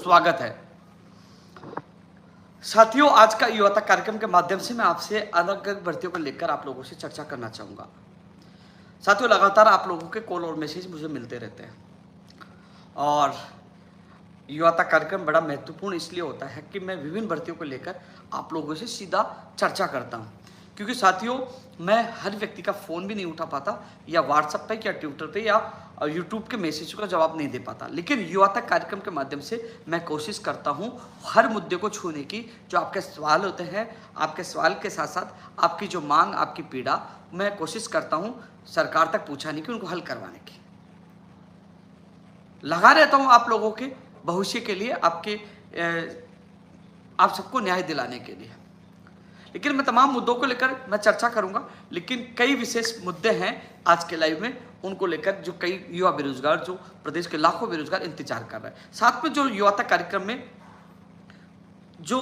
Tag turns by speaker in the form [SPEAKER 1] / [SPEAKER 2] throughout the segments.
[SPEAKER 1] स्वागत है। साथियों, आज का युवा तक कार्यक्रम के माध्यम से मैं आपसे अलग अलग भर्तियों को लेकर आप लोगों से चर्चा करना चाहूँगा। साथियों, लगातार आप लोगों के कॉल और मैसेज मुझे मिलते रहते हैं और युवा तक कार्यक्रम बड़ा महत्वपूर्ण इसलिए होता है कि मैं विभिन्न भर्तियों को लेकर आप लोगों से सीधा चर्चा करता हूँ, क्योंकि साथियों मैं हर व्यक्ति का फ़ोन भी नहीं उठा पाता या व्हाट्सएप पे या ट्विटर पे या यूट्यूब के मैसेज का जवाब नहीं दे पाता। लेकिन युवा तक कार्यक्रम के माध्यम से मैं कोशिश करता हूँ हर मुद्दे को छूने की। जो आपके सवाल होते हैं, आपके सवाल के साथ साथ आपकी जो मांग, आपकी पीड़ा, मैं कोशिश करता हूँ सरकार तक पहुँचाने की, उनको हल करवाने की। लगा रहता हूँ आप लोगों के भविष्य के लिए, आप सबको न्याय दिलाने के लिए। लेकिन मैं तमाम मुद्दों को लेकर मैं चर्चा करूंगा, लेकिन कई विशेष मुद्दे हैं आज के लाइव में, उनको लेकर जो कई युवा बेरोजगार, जो प्रदेश के लाखों बेरोजगार इंतजार कर रहे हैं। साथ में जो युवा तक कार्यक्रम में जो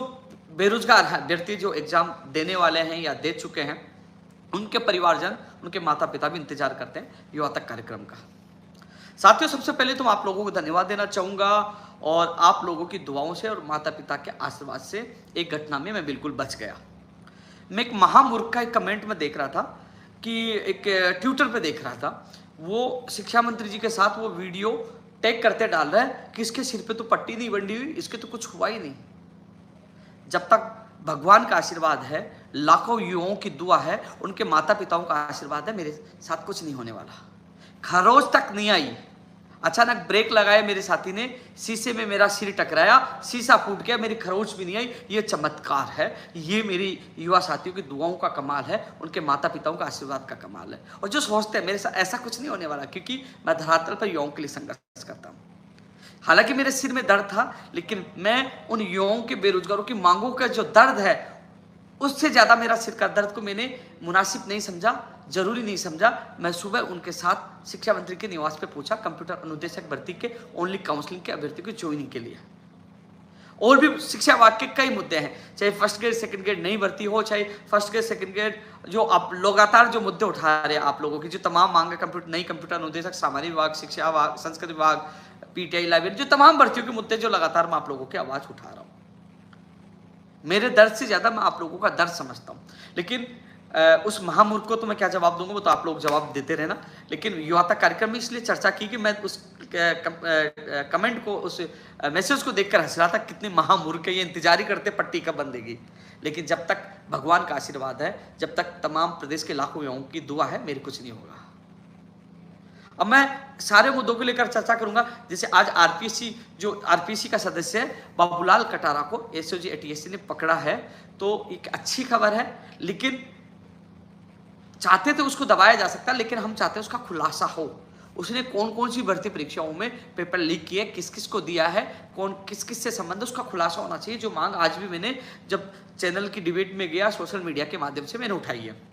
[SPEAKER 1] बेरोजगार हैं व्यक्ति, जो एग्जाम देने वाले हैं या दे चुके हैं, उनके परिवारजन, उनके माता पिता भी इंतजार करते हैं युवा तक कार्यक्रम का। साथियों, सबसे पहले तो आप लोगों को धन्यवाद देना चाहूंगा और आप लोगों की दुआओं से और माता पिता के आशीर्वाद से एक घटना में मैं बिल्कुल बच गया। मैं एक महामूर्ख का एक कमेंट में देख रहा था कि एक ट्विटर पे देख रहा था, वो शिक्षा मंत्री जी के साथ वो वीडियो टैग करते डाल रहा है कि इसके सिर पे तो पट्टी नहीं बंधी हुई, इसके तो कुछ हुआ ही नहीं। जब तक भगवान का आशीर्वाद है, लाखों युवाओं की दुआ है, उनके माता पिताओं का आशीर्वाद है, मेरे साथ कुछ नहीं होने वाला। खरोच तक नहीं आई। अचानक ब्रेक लगाए मेरे साथी ने, शीशे में मेरा सिर टकराया, शीशा फूट गया, मेरी खरोच भी नहीं आई। ये चमत्कार है, ये मेरी युवा साथियों की दुआओं का कमाल है, उनके माता पिताओं का आशीर्वाद का कमाल है। और जो सोचते हैं मेरे साथ ऐसा कुछ नहीं होने वाला, क्योंकि मैं धरातल पर युवाओं के लिए संघर्ष करता हूँ। हालांकि मेरे सिर में दर्द था, लेकिन मैं उन युवाओं के, बेरोजगारों की मांगों का जो दर्द है, उससे ज़्यादा मेरा सिर का दर्द को मैंने मुनासिब नहीं समझा, जरूरी नहीं समझा। मैं सुबह उनके साथ शिक्षा मंत्री के निवास पे पूछा, कंप्यूटर अनुदेशक भर्ती के ओनली काउंसलिंग के अभ्यर्थी की ज्वाइनिंग के लिए। और भी शिक्षा विभाग के कई मुद्दे हैं, चाहे फर्स्ट ग्रेड सेकंड ग्रेड नई भर्ती हो, चाहे फर्स्ट ग्रेड सेकंड ग्रेड, जो आप लगातार जो मुद्दे उठा रहे हैं आप लोगों की, जो तमाम मांग है, नई कंप्यूटर अनुदेशक, सामान्य विभाग, शिक्षा विभाग, संस्कृत विभाग, पीटीआई, लाइब्रेरी, जो तमाम भर्तियों के मुद्दे जो लगातार मैं आप लोगों की आवाज उठा रहा हूँ। मेरे दर्द से ज्यादा मैं आप लोगों का दर्द समझता हूँ। लेकिन उस महामूर्ख को तो मैं क्या जवाब दूंगा, वो तो आप लोग जवाब देते रहना। लेकिन युवा तक कार्यक्रम में इसलिए चर्चा की कि मैं उस कमेंट को, उस मैसेज को देखकर हंस रहा था, कितने महामूर्ख है ये, इंतजार ही करते पट्टी कब बंधेगी। लेकिन जब तक भगवान का आशीर्वाद है, जब तक तमाम प्रदेश के लाखों युवाओं की दुआ है, मेरे कुछ नहीं होगा। अब मैं सारे मुद्दों को लेकर चर्चा करूंगा। जैसे आज आरपीएससी का सदस्य है बाबूलाल कटारा को एसओजी एटीएससी ने पकड़ा है, तो एक अच्छी खबर है। लेकिन चाहते थे उसको दबाया जा सकता, लेकिन हम चाहते हैं उसका खुलासा हो। उसने कौन कौन सी भर्ती परीक्षाओं में पेपर लीक किए, किस किस को दिया है, कौन किस किस से संबंध, उसका खुलासा होना चाहिए। जो मांग आज भी मैंने जब चैनल की डिबेट में गया, सोशल मीडिया के माध्यम से मैंने उठाई है।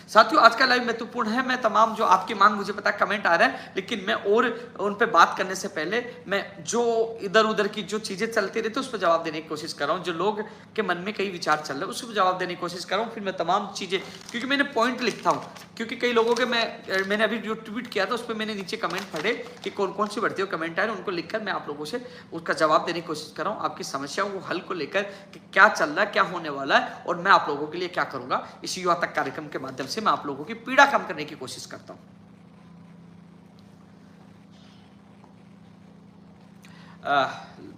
[SPEAKER 1] साथियों, आज का लाइव महत्वपूर्ण है। मैं तमाम जो आपकी मांग, मुझे पता कमेंट आ रहे हैं, लेकिन मैं और उन पे बात करने से पहले मैं जो इधर उधर की जो चीजें चलती रहती है उस पर जवाब देने की कोशिश कर रहा हूँ। जो लोग के मन में कई विचार चल रहे हैं उस पर जवाब देने की कोशिश कर रहा हूँ। फिर मैं तमाम चीजें, क्योंकि मैंने पॉइंट लिखता हूँ, क्योंकि कई लोगों के मैंने अभी जो ट्वीट किया था उस पर मैंने नीचे कमेंट पढ़े कि कौन कौन सी भर्तियों कमेंट आए, उनको लिखकर मैं आप लोगों से उसका जवाब देने की कोशिश कर रहा हूँ। आपकी समस्याओं को हल को लेकर कि क्या चल रहा है, क्या होने वाला है, और मैं आप लोगों के लिए क्या करूंगा, इस युवा तक कार्यक्रम के माध्यम से मैं आप लोगों की पीड़ा कम करने की कोशिश करता हूं।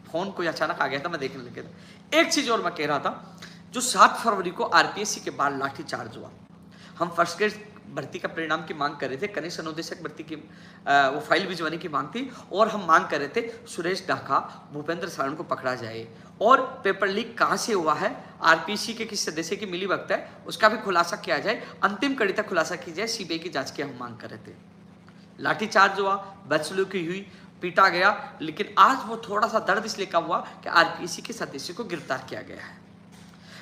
[SPEAKER 1] फोन कोई अचानक आ गया था, मैं देखने लगा था। एक चीज और मैं कह रहा था, जो 7 फरवरी को आरपीएससी के बाद लाठीचार्ज हुआ, हम फर्स्ट ग्रेड भर्ती का परिणाम की मांग कर रहे थे, कनिष्ठ अनुदेशक भर्ती की वो फाइल भिजवाने की मांग थी, और हम मांग कर रहे थे सुरेश ढाका, भूपेंद्र सारण को पकड़ा जाए। और पेपर लीक कहां से हुआ है, आरपीएससी के किस सदस्य की मिली भगत है, उसका भी खुलासा किया जाए, अंतिम कड़ी तक खुलासा की जाए, सीबीआई की जांच की हम मांग कर रहे थे। लाठीचार्ज हुआ, बदसलूकी हुई, पीटा गया, लेकिन आज वो थोड़ा सा दर्द इसलिए कम हुआ कि आरपीएससी के सदस्य को गिरफ्तार किया गया है।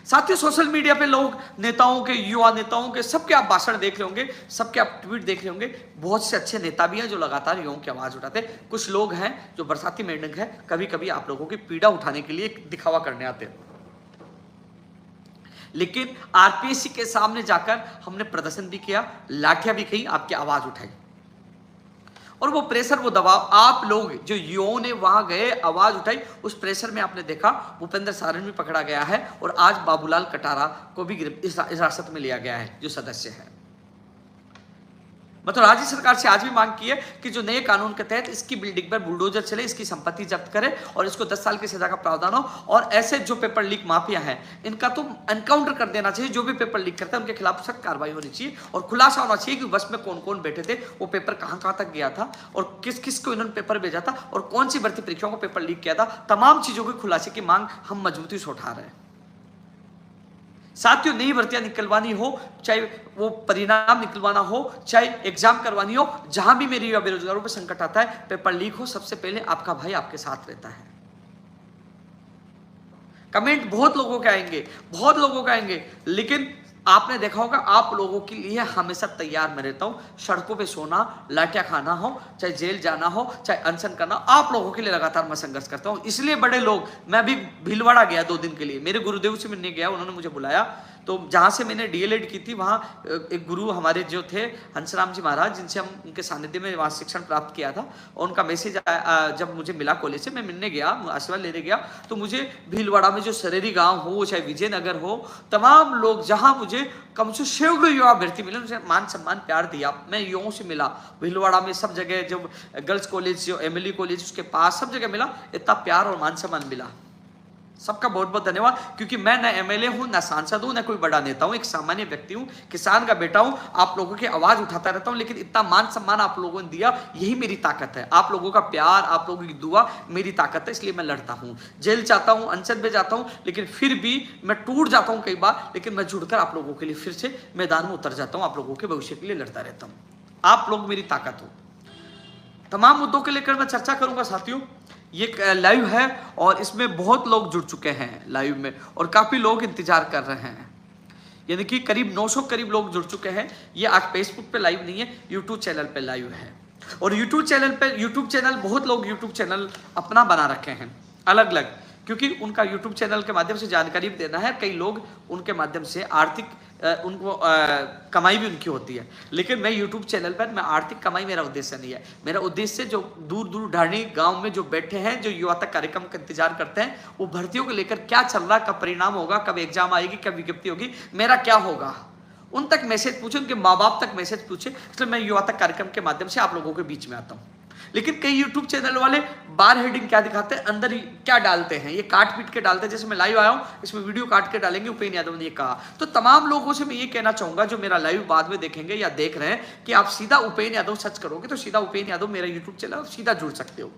[SPEAKER 1] साथियों, सोशल मीडिया पे लोग, नेताओं के, युवा नेताओं के, सबके आप भाषण देख रहे होंगे, सबके आप ट्वीट देख रहे होंगे। बहुत से अच्छे नेता भी हैं जो लगातार युवाओं की आवाज उठाते हैं। कुछ लोग हैं जो बरसाती मेंढक है, कभी कभी आप लोगों की पीड़ा उठाने के लिए दिखावा करने आते हैं। लेकिन आरपीएससी के सामने जाकर हमने प्रदर्शन भी किया, लाठियां भी कही, आपकी आवाज उठाई। और वो प्रेशर, वो दबाव, आप लोग जो युवाओं ने वहां गए, आवाज उठाई, उस प्रेशर में आपने देखा भूपेंद्र सारण भी पकड़ा गया है और आज बाबूलाल कटारा को भी हिरासत में लिया गया है जो सदस्य है। मतलब राज्य सरकार से आज भी मांग की है कि जो नए कानून के तहत इसकी बिल्डिंग पर बुलडोजर चले, इसकी संपत्ति जब्त करे और इसको 10 साल की सजा का प्रावधान हो, और ऐसे जो पेपर लीक माफिया हैं इनका तो एनकाउंटर कर देना चाहिए। जो भी पेपर लीक करते हैं उनके खिलाफ सख्त कार्रवाई होनी चाहिए और खुलासा होना चाहिए कि बस में कौन कौन बैठे थे, वो पेपर कहां कहां तक गया था और किस किस को इन्होंने पेपर भेजा था और कौन सी भर्ती परीक्षाओं को पेपर लीक किया था। तमाम चीजों के खुलासे की मांग हम मजबूती से उठा रहे हैं। साथियों, नई भर्तियां निकलवानी हो, चाहे वो परिणाम निकलवाना हो, चाहे एग्जाम करवानी हो, जहां भी मेरे युवा बेरोजगारों पर संकट आता है, पेपर लीक हो, सबसे पहले आपका भाई आपके साथ रहता है। कमेंट बहुत लोगों के आएंगे, बहुत लोगों के आएंगे, लेकिन आपने देखा होगा आप लोगों के लिए हमेशा तैयार मैं रहता हूं। सड़कों पे सोना, लाठियां खाना हो, चाहे जेल जाना हो, चाहे अनशन करना, आप लोगों के लिए लगातार मैं संघर्ष करता हूं। इसलिए बड़े लोग, मैं अभी भीलवाड़ा गया 2 दिन के लिए, मेरे गुरुदेव से मिलने गया, उन्होंने मुझे बुलाया। तो जहां से मैंने डीएलएड की थी वहां एक गुरु हमारे जो थे हंसराम जी महाराज, जिनसे हम उनके सानिध्य में वहां शिक्षण प्राप्त किया था, और उनका मैसेज जब मुझे मिला कॉलेज से, मैं मिलने गया, आशीर्वाद लेने गया, तो मुझे भीलवाड़ा में जो सरेरी गांव हो, चाहे विजयनगर हो, तमाम लोग जहां मुझे कम से सैकड़ों युवा भर्ती मिले, उनसे मान सम्मान प्यार दिया। मैं युवाओं से मिला भीलवाड़ा में, सब जगह जो गर्ल्स कॉलेज, जो एमएलई कॉलेज उसके पास, सब जगह मिला, इतना प्यार और मान सम्मान मिला। सबका बहुत बहुत धन्यवाद, क्योंकि मैं न एमएलए हूं, न सांसद हूं, न कोई बड़ा नेता हूं, एक सामान्य व्यक्ति हूं, किसान का बेटा हूं, आप लोगों की आवाज उठाता रहता हूं, लेकिन इतना मान सम्मान आप लोगों ने दिया, यही मेरी ताकत है। आप लोगों का प्यार, आप लोगों की दुआ मेरी ताकत है, इसलिए मैं लड़ता हूं, जेल जाता हूं, अनशन में जाता हूं, लेकिन फिर भी मैं टूट जाता हूं कई बार, लेकिन मैं जुड़कर आप लोगों के लिए फिर से मैदान में उतर जाता हूं, आप लोगों के भविष्य के लिए लड़ता रहता हूं। आप लोग मेरी ताकत हो। तमाम मुद्दों के लेकर मैं चर्चा करूंगा साथियों। ये लाइव है और इसमें बहुत लोग जुड़ चुके हैं लाइव में, और काफी लोग इंतजार कर रहे हैं, यानी कि करीब 900 करीब लोग जुड़ चुके हैं। ये आज फेसबुक पे लाइव नहीं है, यूट्यूब चैनल पे लाइव है। और यूट्यूब चैनल बहुत लोग यूट्यूब चैनल अपना बना रखे हैं अलग अलग, क्योंकि उनका यूट्यूब चैनल के माध्यम से जानकारी भी देना है। कई लोग उनके माध्यम से आर्थिक उनको कमाई भी उनकी होती है, लेकिन मैं यूट्यूब चैनल पर, मैं आर्थिक कमाई मेरा उद्देश्य नहीं है। मेरा उद्देश्य जो दूर दूर ढाणी गांव में जो बैठे हैं, जो युवा तक कार्यक्रम का इंतजार करते हैं, वो भर्तियों को लेकर क्या चल रहा, कब परिणाम होगा, कब एग्जाम आएगी, कब विज्ञप्ति होगी, मेरा क्या होगा, उन तक मैसेज पूछे, उनके माँ बाप तक मैसेज पूछे। इसलिए मैं युवा तक कार्यक्रम के माध्यम से आप लोगों के बीच में आता हूँ। लेकिन कई यूट्यूब चैनल वाले बार हेडिंग क्या दिखाते हैं, अंदर ही क्या डालते हैं, ये काट पीट के डालते हैं। जैसे मैं लाइव आया हूं, इसमें वीडियो काट के डालेंगे, उपेंद्र यादव ने ये कहा। तो तमाम लोगों से मैं ये कहना चाहूंगा जो मेरा लाइव बाद में देखेंगे या देख रहे हैं, कि आप सीधा उपेंद्र यादव सर्च करोगे तो सीधा उपेंद्र यादव मेरा यूट्यूब चैनल सीधा जुड़ सकते हो।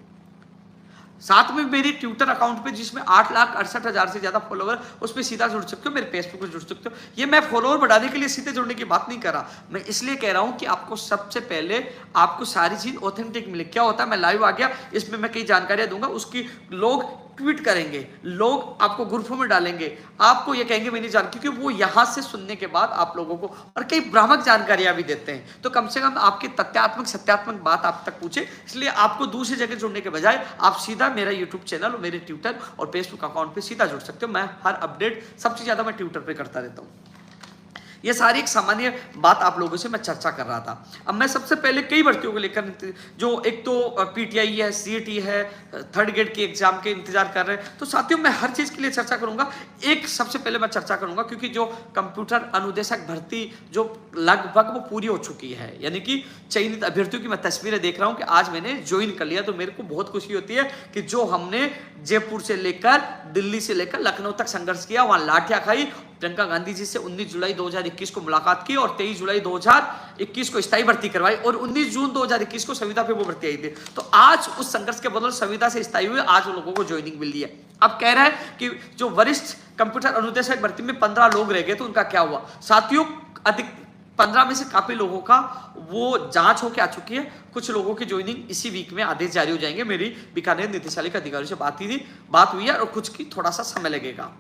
[SPEAKER 1] साथ में मेरी ट्विटर अकाउंट पे जिसमें 8,68,000 से ज्यादा फॉलोवर, उस पर सीधा जुड़ सकते हो, मेरे फेसबुक पे जुड़ सकते हो। ये मैं फॉलोवर बढ़ाने के लिए सीधे जुड़ने की बात नहीं कर रहा, मैं इसलिए कह रहा हूं कि आपको सबसे पहले आपको सारी चीज ऑथेंटिक मिले। क्या होता है, मैं लाइव आ गया, इसमें मैं कई जानकारियां दूंगा, उसकी लोग ट्वीट करेंगे, लोग आपको ग्रुपों में डालेंगे, आपको ये कहेंगे मैंने जान, क्योंकि वो यहां से सुनने के बाद आप लोगों को, और कई भ्रामक जानकारियां भी देते हैं, तो कम से कम आपकी तथ्यात्मक सत्यात्मक बात आप तक पूछे। इसलिए आपको दूसरी जगह जुड़ने के बजाय आप सीधा मेरा यूट्यूब चैनल और मेरे ट्विटर और फेसबुक अकाउंट पे सीधा जुड़ सकते हो। मैं हर अपडेट सबसे ज्यादा मैं ट्विटर पे करता रहता हूँ। ये सारी एक सामान्य बात आप लोगों से मैं चर्चा कर रहा था। अब मैं सबसे पहले कई भर्तियों को लेकर, जो एक तो पीटीआई है, सीईटी है, 3rd ग्रेड की एग्जाम के इंतजार कर रहे हैं, तो साथियों मैं हर चीज के लिए चर्चा करूंगा। एक सबसे पहले मैं चर्चा करूंगा, क्योंकि जो कंप्यूटर अनुदेशक भर्ती जो लगभग वो पूरी हो चुकी है, यानी कि चयनित अभ्यर्थियों की मैं तस्वीरें देख रहा हूं कि आज मैंने ज्वाइन कर लिया, तो मेरे को बहुत खुशी होती है कि जो हमने जयपुर से लेकर दिल्ली से लेकर लखनऊ तक संघर्ष किया, वहां लाठियां खाई, प्रियंका गांधी जी से 19 जुलाई 2021 को मुलाकात की और 23 जुलाई 2021 को स्थायी भर्ती करवाई, और 19 जून 2021 को संविदा पे वो भर्ती आई थी। तो आज उस संघर्ष के बदौलत संविदा से स्थायी हुए, आज वो लोगों को ज्वाइनिंग मिल रही है। अब कह रहे हैं कि जो वरिष्ठ कंप्यूटर अनुदेशक भर्ती में 15 लोग रह गए, तो उनका क्या हुआ साथियों? अधिक 15 में से काफी लोगों का वो जांच होकर आ चुकी है। कुछ लोगों की ज्वाइनिंग इसी वीक में आदेश जारी हो जाएंगे। मेरी बीकानेर निदेशालय के अधिकारियों से बात हुई है, और कुछ की थोड़ा सा समय लगेगा।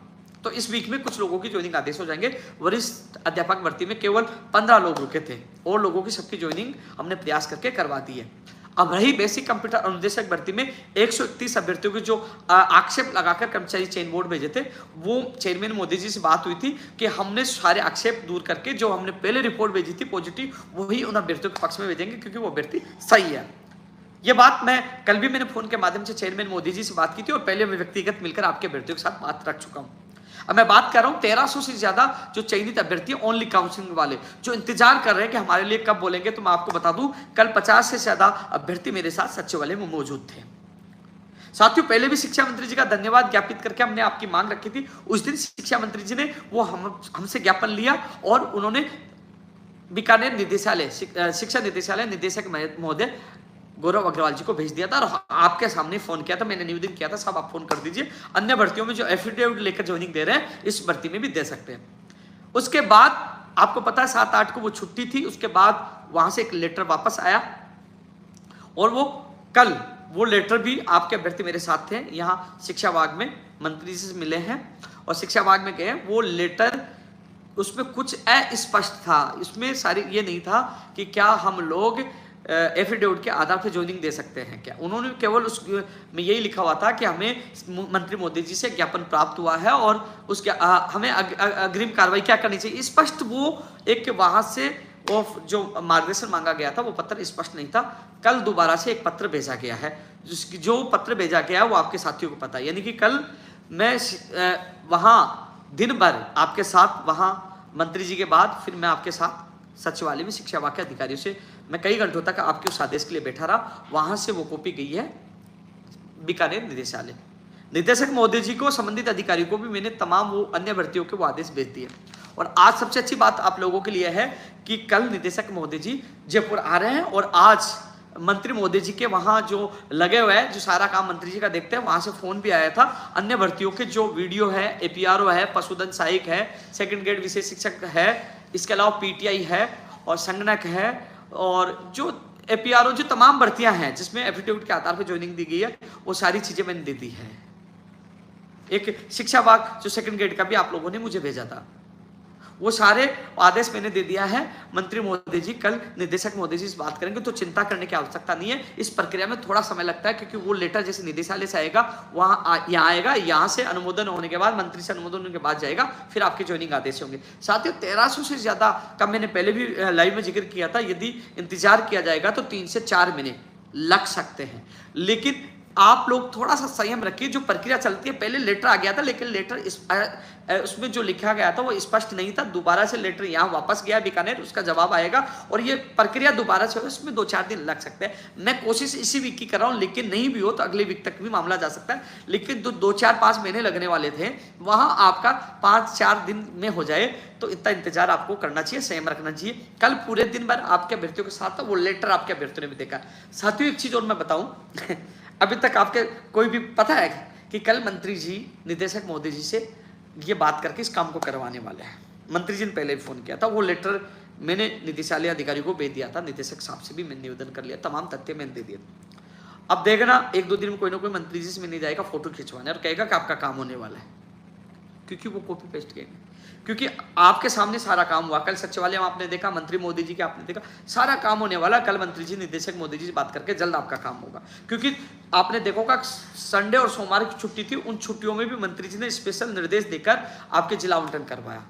[SPEAKER 1] तो इस वीक में कुछ लोगों की ज्वाइनिंग आदेश हो जाएंगे। वरिष्ठ अध्यापक भर्ती में केवल 15 लोग रुके थे, और लोगों की सबकी ज्वाइनिंग हमने प्रयास करके करवा दी है। अब रही बेसिक कंप्यूटर अनुदेशक भर्ती में 131 अभ्यर्थियों के जो आक्षेप लगाकर कर्मचारी चयन बोर्ड भेजे थे, वो चेयरमैन मोदी जी से बात हुई थी कि हमने सारे आक्षेप दूर करके जो हमने पहले रिपोर्ट भेजी थी पॉजिटिव, वही उन अभ्यर्थियों के पक्ष में भेजेंगे, क्योंकि वो अभ्यर्थी सही है। ये बात मैं कल भी मैंने फोन के माध्यम से चेयरमैन मोदी जी से बात की थी और पहले मैं व्यक्तिगत मिलकर आपके अभ्यर्थियों के साथ बात रख चुका हूं। अब मैं बात कर रहा हूं 1300 से ज्यादा जो चयनित अभ्यर्थी ओनली काउंसलिंग वाले जो इंतजार कर रहे हैं कि हमारे लिए कब बोलेंगे। तो मैं आपको बता दूं कल 50 से ज्यादा अभ्यर्थी मेरे साथ सचिवालय में मौजूद थे। साथियों, पहले भी शिक्षा मंत्री जी का धन्यवाद ज्ञापित करके हमने आपकी मांग रखी थी। उस दिन शिक्षा मंत्री जी ने वो हमसे ज्ञापन लिया और उन्होंने बीकानेर निदेशालय शिक्षा निदेशालय निदेशक महोदय गौरव अग्रवाल जी को भेज दिया था और आपके सामने फोन किया था। मैंने निवेदन किया था, साहब आप फोन कर दीजिए, अन्य भर्तियों में जो एफिडेविट लेकर ज्वाइनिंग दे रहे हैं इस भर्ती में भी दे सकते हैं। उसके बाद आपको पता है 7-8 को वो छुट्टी थी। उसके बाद वहां से एक लेटर वापस आया और वो कल वो लेटर भी आपके अभ्यर्थी मेरे साथ थे, यहाँ शिक्षा विभाग में मंत्री जी से मिले हैं और शिक्षा विभाग में गए। वो लेटर उसमें कुछ अस्पष्ट था, इसमें सारी ये नहीं था कि क्या हम लोग एफिडेविट के आधार पर ज्वाइनिंग दे सकते हैं क्या। उन्होंने केवल उसमें यही लिखा हुआ था कि हमें मंत्री मोदी जी से ज्ञापन प्राप्त हुआ है और उसके हमें अग्रिम कार्रवाई क्या करनी चाहिए। स्पष्ट वो एक वहां से वो जो मार्गदर्शन मांगा गया था वो पत्र स्पष्ट नहीं था। कल दोबारा से एक पत्र भेजा गया है, जो पत्र भेजा गया है वो आपके साथियों को पता है। यानी कि कल मैं वहां दिन भर आपके साथ वहां मंत्री जी के बाद फिर मैं आपके साथ सचिवालय में शिक्षा विभाग के अधिकारियों से मैं कई घंटों तक आपके उस आदेश के लिए बैठा रहा। वहां से वो कॉपी गई है बीकानेर निदेशालय। निदेशक महोदय जी को संबंधित अधिकारियों को भी मैंने तमाम वो अन्य भर्तियों के वो आदेश भेज दिए। और आज सबसे अच्छी बात आप लोगों के लिए है कि कल निदेशक महोदय जी जयपुर आ रहे हैं और आज मंत्री महोदय जी के वहां जो लगे हुए हैं, जो सारा काम मंत्री जी का देखते हैं, वहां से फोन भी आया था। अन्य भर्तियों के जो वीडियो है, एपीआरओ है, पशुधन सहायक है, सेकंड ग्रेड विशेष शिक्षक है, इसके अलावा पीटीआई है और संगणक है और जो एपीआरओ जो तमाम भर्तियां हैं जिसमें एफिडेविट के आधार पर ज्वाइनिंग दी गई है वो सारी चीजें मैंने दे दी है। एक शिक्षा विभाग जो सेकंड ग्रेड का भी आप लोगों ने मुझे भेजा था, वो सारे आदेश मैंने दे दिया है। मंत्री महोदय जी कल निदेशक महोदय जी से बात करेंगे, तो चिंता करने की आवश्यकता नहीं है। इस प्रक्रिया में थोड़ा समय लगता है क्योंकि वो लेटर जैसे निदेशालय से आएगा वहां यहाँ आएगा, यहाँ से अनुमोदन होने के बाद मंत्री से अनुमोदन होने के बाद जाएगा, फिर आपके ज्वाइनिंग आदेश होंगे। साथियों 1300 से ज्यादा का मैंने पहले भी लाइव में जिक्र किया था। यदि इंतजार किया जाएगा तो 3 से 4 महीने लग सकते हैं, लेकिन आप लोग थोड़ा सा संयम रखिए। जो प्रक्रिया चलती है, पहले लेटर आ गया था लेकिन लेटर उसमें जो लिखा गया था वो स्पष्ट नहीं था। दोबारा से लेटर यहाँ वापस गया बीकानेर, उसका जवाब आएगा और ये प्रक्रिया दोबारा से उसमें 2-4 दिन लग सकते हैं। मैं कोशिश इसी वीक की कर रहा हूँ, लेकिन नहीं भी हो तो अगले वीक तक भी मामला जा सकता है। लेकिन 2-4-5 महीने लगने वाले थे, वहां आपका 5-4 दिन में हो जाए तो इतना इंतजार आपको करना चाहिए, संयम रखना चाहिए। कल पूरे दिन भर आपके अभ्यर्थियों के साथ था, वो लेटर आपके अभ्यर्थियों ने भी देखा। साथियों एक चीज और मैं बताऊं अभी तक आपके कोई भी पता है कि कल मंत्री जी निदेशक महोदय जी से ये बात करके इस काम को करवाने वाले हैं। मंत्री जी ने पहले भी फोन किया था, वो लेटर मैंने निदेशालय अधिकारी को भेज दिया था, निदेशक साहब से भी मैंने निवेदन कर लिया, तमाम तथ्य मैंने दे दिए। अब देखना 1-2 दिन में कोई ना कोई मंत्री जी से मिलने जाएगा फोटो खिंचवाने और कहेगा कि आपका काम होने वाला है, क्योंकि वो कॉपी पेस्ट करेंगे। क्योंकि आपके सामने सारा काम हुआ, कल सचिवालय में आपने देखा, मंत्री मोदी जी के आपने देखा, सारा काम होने वाला। कल मंत्री जी निदेशक मोदी जी से बात करके जल्द आपका काम होगा। क्योंकि आपने देखोगा संडे और सोमवार की छुट्टी थी, उन छुट्टियों में भी मंत्री जी ने स्पेशल निर्देश देकर आपके जिला आवंटन करवाया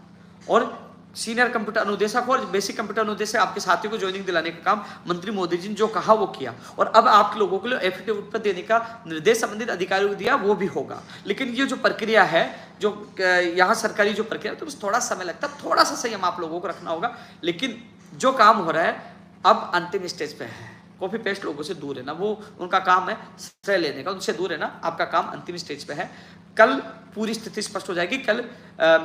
[SPEAKER 1] और सीनियर कंप्यूटर अनुदेशक और बेसिक कंप्यूटर अनुदेशक आपके साथियों को ज्वाइनिंग दिलाने का काम मंत्री मोदी जी ने जो कहा वो किया। और अब आप लोगों के लिए एफिडेविट पर देने का निर्देश संबंधित अधिकारियों को दिया, वो भी होगा। लेकिन ये जो प्रक्रिया है, जो यहाँ सरकारी जो प्रक्रिया, तो बस थोड़ा समय लगता है, थोड़ा सा संयम आप लोगों को रखना होगा। लेकिन जो काम हो रहा है अब अंतिम स्टेज पे है। कॉपी पेस्ट लोगों से दूर रहना, वो उनका काम है, श्रेय लेने का, उनसे दूर रहना। आपका काम अंतिम स्टेज पे है। कल पूरी स्थिति स्पष्ट हो जाएगी। कल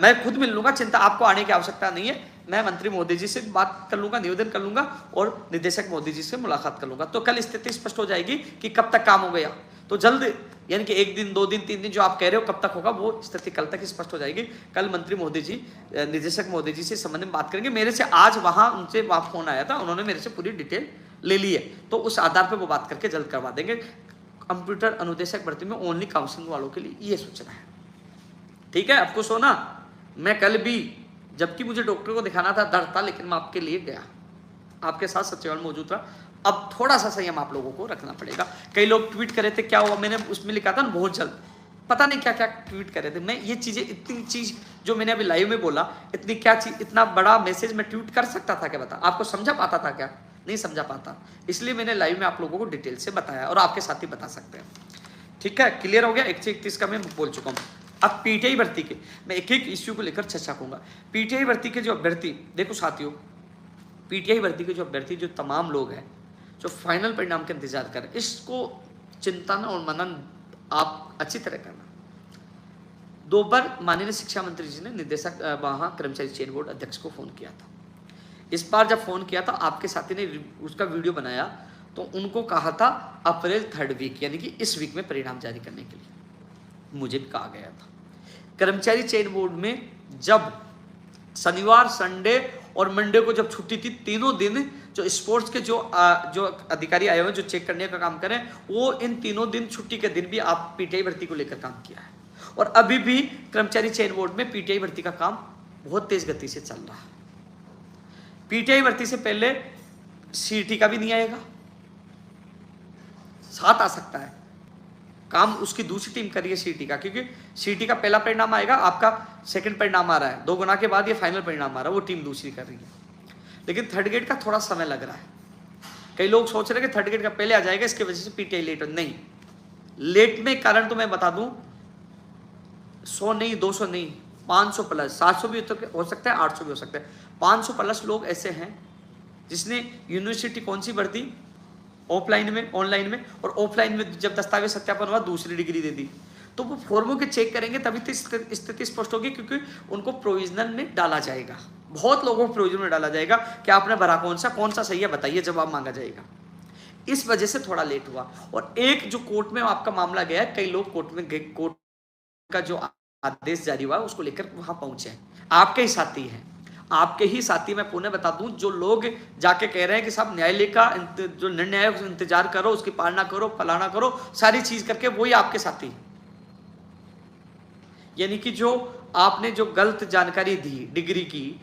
[SPEAKER 1] मैं खुद मिल लूंगा, चिंता आपको आने की आवश्यकता नहीं है। मैं मंत्री मोदी जी से बात कर लूंगा, निवेदन कर लूंगा और निदेशक मोदी जी से मुलाकात कर लूंगा। तो कल स्थिति स्पष्ट हो जाएगी कि कब तक काम हो गया। तो जल्द, यानी कि 1 दिन 2 दिन 3 दिन जो आप कह रहे हो कब तक होगा, वो स्थिति कल तक स्पष्ट हो जाएगी। कल मंत्री मोदी जी निदेशक मोदी जी से संबंध में बात करेंगे। मेरे से आज वहां उनसे फोन आया था, उन्होंने मेरे से पूरी डिटेल ले ली है, तो उस आधार पर वो बात करके जल्द करवा देंगे। कंप्यूटर अनुदेशक भर्ती में ओनली काउंसलिंग वालों के लिए ये सूचना है, ठीक है। आपको सोना, मैं कल भी, जबकि मुझे डॉक्टर को दिखाना था, डर था, लेकिन मैं आपके लिए गया, आपके साथ सचिवालय मौजूद रहा। अब थोड़ा सा संयम आप लोगों को रखना पड़ेगा। कई लोग ट्वीट कर रहे थे, क्या हुआ, मैंने उसमें लिखा था ना बहुत जल्द, पता नहीं क्या क्या ट्वीट कर रहे थे। मैं ये चीजें, इतनी चीज जो मैंने अभी लाइव में बोला, इतनी क्या चीज, इतना बड़ा मैसेज मैं ट्वीट कर सकता था क्या? बता, आपको समझा पाता था क्या? नहीं समझा पाता, इसलिए मैंने लाइव में आप लोगों को डिटेल से बताया और आपके साथ ही बता सकते हैं। ठीक है, क्लियर हो गया। 131 का मैं बोल चुका हूँ। अब पीटीआई भर्ती के मैं एक एक इश्यू को लेकर चर्चा करूंगा। पीटीआई भर्ती के जो अभ्यर्थी, देखो साथियों, पीटीआई भर्ती के जो अभ्यर्थी, जो तमाम लोग हैं जो फाइनल परिणाम का इंतजार कर रहे हैं, इसको चिंतन और मनन आप अच्छी तरह करना। 2 बार माननीय शिक्षा मंत्री जी ने निदेशक वहाँ कर्मचारी चयन बोर्ड अध्यक्ष को फोन किया था। इस बार जब फोन किया था आपके साथी ने उसका वीडियो बनाया, तो उनको कहा था अप्रैल 3rd वीक यानी कि इस वीक में परिणाम जारी करने के लिए मुझे भी कहा गया था। कर्मचारी चयन बोर्ड में जब शनिवार, संडे और मंडे को जब छुट्टी थी, तीनों दिन जो स्पोर्ट्स के जो अधिकारी आए हुए जो चेक करने का काम करें, वो इन तीनों दिन छुट्टी के दिन भी आप पीटीआई भर्ती को लेकर काम किया है। और अभी भी कर्मचारी चयन बोर्ड में पीटीआई भर्ती का काम बहुत तेज गति से चल रहा है। पीटीआई भर्ती से पहले सीईटी का भी नहीं आएगा, साथ आ सकता है काम, उसकी दूसरी टीम करिए सीईटी का, क्योंकि सीईटी का पहला परिणाम आएगा, आपका सेकंड परिणाम आ रहा है, 2 गुना के बाद ये फाइनल परिणाम आ रहा है, वो टीम दूसरी कर रही है। लेकिन 3rd गेट का थोड़ा समय लग रहा है। कई लोग सोच रहे हैं कि 3rd गेट का पहले आ जाएगा, इसकी वजह से पीटीआई लेट। नहीं, लेट में कारण तो मैं बता दूं, 100 नहीं, 200 नहीं, 500 प्लस, 700 भी हो सकता है, 800 भी हो सकता है। 500 प्लस लोग ऐसे हैं जिसने यूनिवर्सिटी कौन सी भर्ती, ऑफलाइन में, ऑनलाइन में, और ऑफलाइन में जब दस्तावेज सत्यापन हुआ दूसरी डिग्री दे दी। तो वो फॉर्मों के चेक करेंगे तभी तो स्थिति स्पष्ट होगी, क्योंकि उनको प्रोविजनल में डाला जाएगा। बहुत लोगों को प्रोविजनल में डाला जाएगा कि आपने भरा कौन सा सही है बताइए, जवाब मांगा जाएगा। इस वजह से थोड़ा लेट हुआ। और एक जो कोर्ट में आपका मामला गया है, कई लोग कोर्ट में गए, कोर्ट का जो आदेश जारी हुआ उसको लेकर वहां पहुंचे हैं, आपके ही साथी हैं, आपके ही साथी। मैं पुनः बता दूं, जो लोग जाके कह रहे हैं कि साहब न्यायालय का जो निर्णय है इंतजार करो, उसकी पालना करो, फलाना करो, सारी चीज करके, वही आपके साथी। यानी कि जो आपने जो गलत जानकारी दी डिग्री की,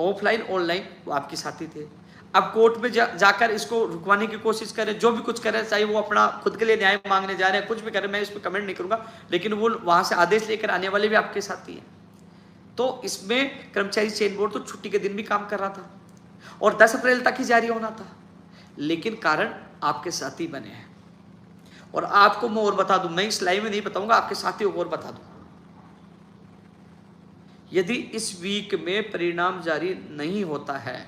[SPEAKER 1] ऑफलाइन ऑनलाइन, वो आपके साथी थे। अब कोर्ट में जाकर इसको रुकवाने की कोशिश करें, जो भी कुछ करें, चाहे वो अपना खुद के लिए न्याय मांगने जा रहे हैं, कुछ भी करें, मैं इस पर कमेंट नहीं करूंगा, लेकिन वो वहां से आदेश लेकर आने वाले भी आपके साथी हैं। तो इसमें कर्मचारी चयन बोर्ड तो छुट्टी के दिन भी काम कर रहा था और 10 अप्रैल तक ही जारी होना था, लेकिन कारण आपके साथी बने हैं। और आपको मैं और बता दूं, मैं इस लाइव में नहीं बताऊंगा, आपके साथियों को और बता दूं, यदि इस वीक में परिणाम जारी नहीं होता है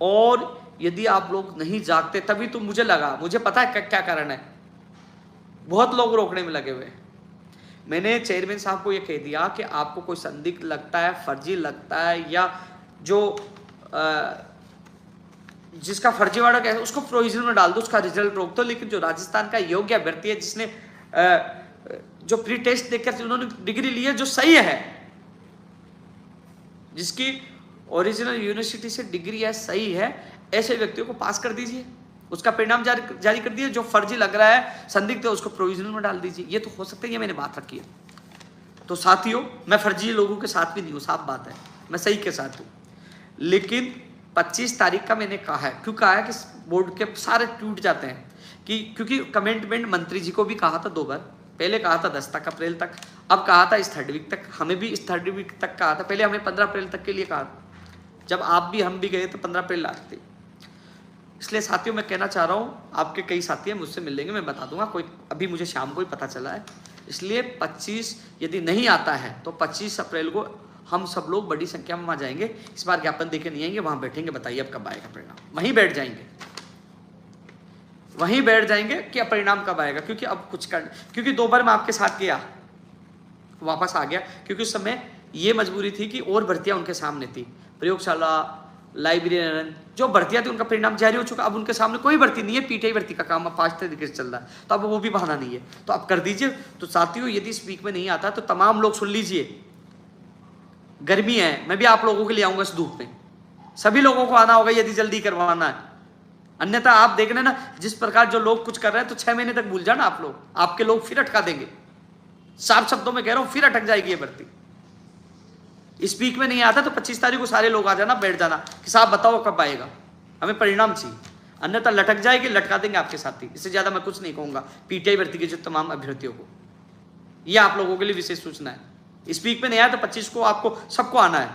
[SPEAKER 1] और यदि आप लोग नहीं जागते, तभी तो मुझे पता है क्या कारण है, बहुत लोग रोकने में लगे हुए हैं। मैंने चेयरमैन साहब को यह कह दिया कि आपको कोई संदिग्ध लगता है, फर्जी लगता है, या जो जिसका फर्जीवाड़ा है उसको प्रोविजनल में डाल दो, उसका रिजल्ट रोक दो। लेकिन जो राजस्थान का योग्य अभ्यर्थी है, जिसने जो प्री टेस्ट देकर उन्होंने डिग्री ली है, जो सही है, जिसकी ओरिजिनल यूनिवर्सिटी से डिग्री है, सही है, ऐसे व्यक्तियों को पास कर दीजिए, उसका परिणाम जारी कर दिए। जो फर्जी लग रहा है, संदिग्ध है, उसको प्रोविजनल में डाल दीजिए। ये तो हो सकता है, ये मैंने बात रखी है। तो साथियों, मैं फर्जी लोगों के साथ भी नहीं हूँ, साफ बात है, मैं सही के साथ हूँ। लेकिन 25 तारीख का मैंने कहा है, क्यों कहा है कि बोर्ड के सारे टूट जाते हैं, कि क्योंकि कमेंटमेंट मंत्री जी को भी कहा था 2 बार, पहले कहा था 10 अप्रैल तक, अब कहा था इस 3rd वीक तक, हमें भी इस 3rd वीक तक कहा था, पहले हमने 15 अप्रैल तक के लिए कहा था, जब आप भी हम भी गए तो 15 अप्रैल लास्ट थी। इसलिए साथियों, मैं कहना चाह रहा हूँ, आपके कई साथी हैं, मुझसे मिल लेंगे, मैं बता दूंगा, कोई अभी मुझे शाम को ही पता चला है। इसलिए 25 यदि नहीं आता है तो 25 अप्रैल को हम सब लोग बड़ी संख्या में वहाँ जाएंगे। इस बार ज्ञापन देके नहीं आएंगे, वहाँ बैठेंगे, बताइए अब कब आएगा परिणाम, वहीं बैठ जाएंगे, वहीं बैठ जाएंगे कि परिणाम कब आएगा। क्योंकि अब क्योंकि 2 बार मैं आपके साथ गया, वापस आ गया, क्योंकि उस समय ये मजबूरी थी कि और भर्तियां उनके सामने थी, प्रयोगशाला, लाइब्रेरियन, जो भर्तियां थी उनका परिणाम जारी हो चुका, अब उनके सामने कोई भर्ती नहीं है, पीटीआई भर्ती का काम अब 5 तरीके से चल रहा है, तो अब वो भी बहाना नहीं है, तो अब कर दीजिए। तो साथियों, यदि इस वीक में नहीं आता तो तमाम लोग सुन लीजिए, गर्मी है, मैं भी आप लोगों के लिए आऊंगा इस धूप में, सभी लोगों को आना होगा यदि जल्दी करवाना है। अन्यथा आप देख लेना, जिस प्रकार जो लोग कुछ कर रहे हैं, तो 6 महीने तक भूल जाना आप लोग, आपके लोग फिर अटका देंगे, साफ शब्दों में कह रहा हूं, फिर अटक जाएगी ये भर्ती। इस वीक में नहीं आता तो 25 तारीख को सारे लोग आ जाना, बैठ जाना कि साहब बताओ कब आएगा, हमें परिणाम चाहिए, अन्यथा लटक जाएगी, लटका देंगे आपके साथी। इससे ज्यादा मैं कुछ नहीं कहूंगा पीटीआई भर्ती के जो तमाम अभ्यर्थियों को, यह आप लोगों के लिए विशेष सूचना है। इस वीक में नहीं आया तो 25 को आपको सबको आना है,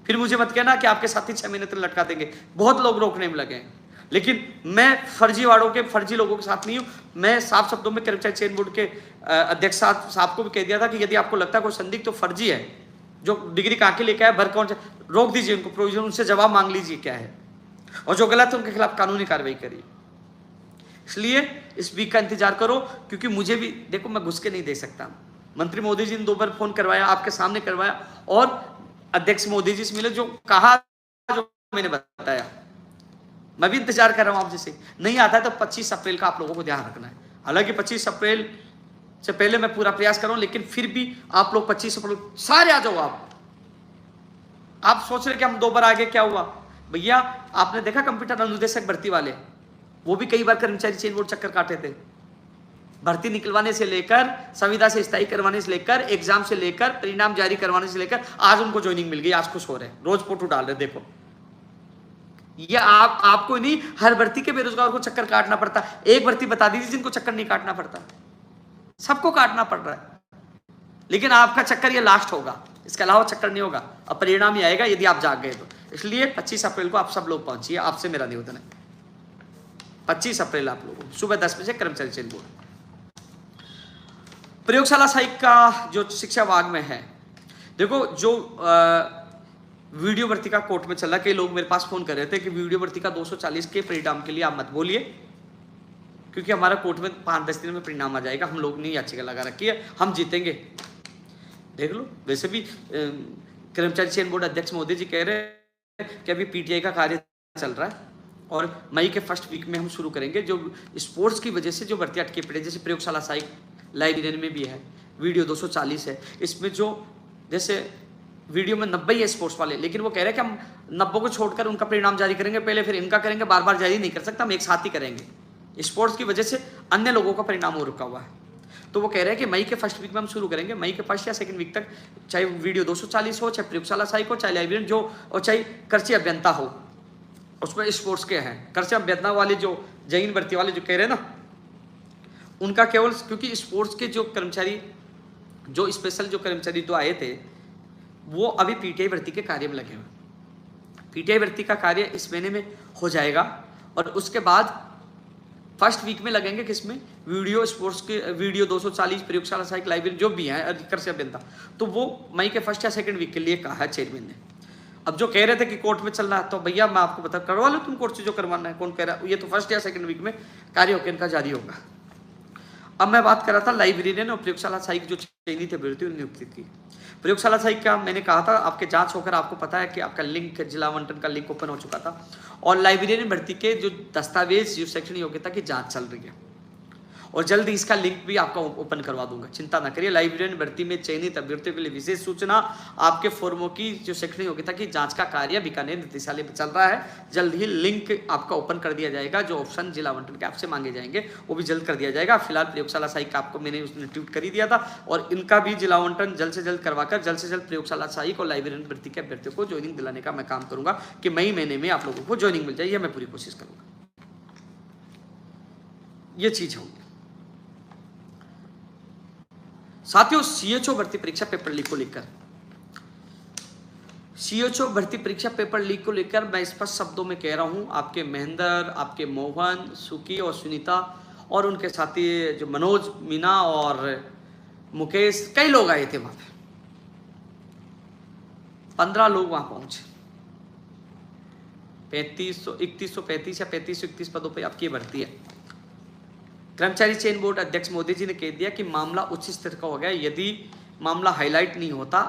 [SPEAKER 1] फिर मुझे मत कहना कि आपके साथी 6 महीने तक लटका देंगे, बहुत लोग रोकने में लगे हैं। लेकिन मैं फर्जीवाड़ों के, फर्जी लोगों के साथ नहीं हूं। मैं साफ शब्दों में कर्मचारी चयन बोर्ड के अध्यक्ष साहब को भी कह दिया था कि यदि आपको लगता है कोई संदिग्ध तो फर्जी है, जो डिग्री कहाँ के लेके आए, भर कौन, रोक दीजिए उनको प्रोविजन, उनसे जवाब मांग लीजिए क्या है, और जो गलत है उनके खिलाफ कानूनी कार्रवाई करिए। इसलिए इस वीक का इंतजार करो, क्योंकि मुझे भी देखो, मैं घुस के नहीं दे सकता। मंत्री मोदी जी ने 2 बार फोन करवाया, आपके सामने करवाया, और अध्यक्ष मोदी जी से मिले, जो कहा, जो मैंने बताया, मैं भी इंतजार कर रहा हूं आप जैसे। नहीं आता है तो 25 अप्रैल का आप लोगों को ध्यान रखना है। हालांकि 25 अप्रैल से पहले मैं पूरा प्रयास कर रहा हूं, लेकिन फिर भी आप लोग 25 अप्रैल सारे आ जाओ। आप सोच रहे कि हम 2 बार आगे, क्या हुआ भैया? आपने देखा कंप्यूटर अनुदेशक भर्ती वाले, वो भी कई बार कर्मचारी चयन बोर्ड चक्कर काटे थे। भर्ती निकलवाने से लेकर, संविदा से स्थायी करवाने से लेकर, एग्जाम से लेकर, परिणाम जारी करवाने से लेकर, आज उनको ज्वाइनिंग मिल गई, आज खुश हो रहे हैं, रोज फोटो डाल रहे। देखो, ये आपको नहीं, हर भर्ती के बेरोजगार को चक्कर काटना पड़ता। एक भर्ती बता दीजिए जिनको चक्कर नहीं काटना पड़ता, सबको काटना पड़ रहा है। लेकिन आपका चक्कर ये लास्ट होगा, इसके अलावा चक्कर नहीं होगा। अब परिणाम ही आएगा यदि आप जाग गए तो। इसलिए 25 अप्रैल को आप सब लोग पहुंचिए, आपसे मेरा निवेदन है। 25 अप्रैल आप लोगों सुबह 10 बजे कर्मचारी चयन बोर्ड। प्रयोगशाला सहायक का जो शिक्षा विभाग में है, देखो जो वीडियो भर्ती का कोर्ट में चल रहा, कई लोग मेरे पास फोन कर रहे थे कि वीडियो भर्ती का 240 के परिणाम के लिए आप मत बोलिए, क्योंकि हमारा कोर्ट में 5-10 दिन में परिणाम आ जाएगा, हम लोग नहीं याचिका लगा रखी है, हम जीतेंगे। देख लो, वैसे भी कर्मचारी चयन बोर्ड अध्यक्ष मोदी जी कह रहे हैं कि अभी पीटीआई का कार्य चल रहा है और मई के फर्स्ट वीक में हम शुरू करेंगे। जो स्पोर्ट्स की वजह से जो भर्ती अटके पड़े, जैसे प्रयोगशाला सहायक लाइब्रेरियन में भी है, वीडियो 240 है, इसमें जो जैसे वीडियो में 90 है स्पोर्ट्स वाले, लेकिन वो कह रहे हैं कि हम 90 को छोड़कर उनका परिणाम जारी करेंगे पहले, फिर इनका करेंगे, बार बार जारी नहीं कर सकता, हम एक साथ ही करेंगे। स्पोर्ट्स की वजह से अन्य लोगों का परिणाम हो रुका हुआ है, तो वो कह रहे हैं कि मई के फर्स्ट वीक में हम शुरू करेंगे। मई के फर्स्ट या सेकंड वीक तक, चाहे वीडियो 240 हो, चाहे प्रयोगशाला सहायक हो, चाहे लाइब्रेरियन जो, और चाहे कृषि अभियंता हो, उसमें स्पोर्ट्स के हैं। कृषि अभियंता वाले जो जैन भर्ती वाले जो कह रहे हैं ना, उनका केवल, क्योंकि स्पोर्ट्स के जो कर्मचारी, जो स्पेशल जो कर्मचारी तो आए थे, वो अभी पीटीआई भर्ती के कार्य में लगे हुए। पीटीआई भर्ती का कार्य इस महीने में हो जाएगा, और उसके बाद फर्स्ट वीक में लगेंगे किसमें, वीडियो स्पोर्ट्स के, वीडियो 240, प्रयोगशाला सहायक, लाइब्रेरी जो भी है, कृषि अभियंता, तो वो मई के फर्स्ट या सेकंड वीक के लिए कहा है चेयरमैन ने। अब जो कह रहे थे कि कोर्ट में चलना है, तो भैया मैं आपको बता, करवा लो तुम कोर्ट से जो करवाना है। कौन कह रहा है? ये तो फर्स्ट या सेकंड वीक में कार्य होकर इनका जारी होगा। अब मैं बात कर रहा था लाइब्रेरियन और प्रयोगशाला सहायक जो चयनित अभ्यर्थी नियुक्ति की। प्रयोगशाला सहायक का मैंने कहा था, आपके जांच होकर आपको पता है कि आपका लिंक, जिला आवंटन का लिंक ओपन हो चुका था, और लाइब्रेरियन भर्ती के जो दस्तावेज, जो शैक्षणिक योग्यता की जांच चल रही है, और जल्द ही इसका लिंक भी आपका ओपन करवा दूंगा, चिंता ना करिए। लाइब्रेरियन भर्ती में चयनित अभ्यर्थियों के लिए विशेष सूचना, आपके फॉर्मों की जो शैक्षणिक योग्यता की जांच का कार्य बीकानेर निदेशालय में चल रहा है। जल्द ही लिंक आपका ओपन कर दिया जाएगा, जो ऑप्शन जिला आवंटन के आपसे मांगे जाएंगे वो भी जल्द कर दिया जाएगा। फिलहाल प्रयोगशाला सहायक का आपको मैंने उसने ट्वीट कर ही दिया था, और इनका भी जिला आवंटन जल्द से जल्द करवाकर जल्द से जल्द प्रयोगशाला सहायक और लाइब्रेरियन भर्ती के अभ्यर्थियों को ज्वाइनिंग दिलाने का मैं काम करूंगा कि मई महीने में आप लोगों को ज्वाइनिंग मिल जाए, यह मैं पूरी कोशिश करूंगा। ये चीज होगी। साथियों, सीएचओ भर्ती परीक्षा पेपर लीक को लेकर, सीएचओ भर्ती परीक्षा पेपर लीक को लेकर मैं स्पष्ट शब्दों में कह रहा हूं, आपके महेंद्र, आपके मोहन, सुकी और सुनीता और उनके साथी जो मनोज, मीना और मुकेश, कई लोग आए थे वहां पे, 15 लोग वहां पहुंचे। 3135 या 3531 पदों पर आपकी भर्ती है। कर्मचारी चयन बोर्ड अध्यक्ष मोदी जी ने कह दिया कि मामला उच्च स्तर का हो गया, यदि मामला हाईलाइट नहीं होता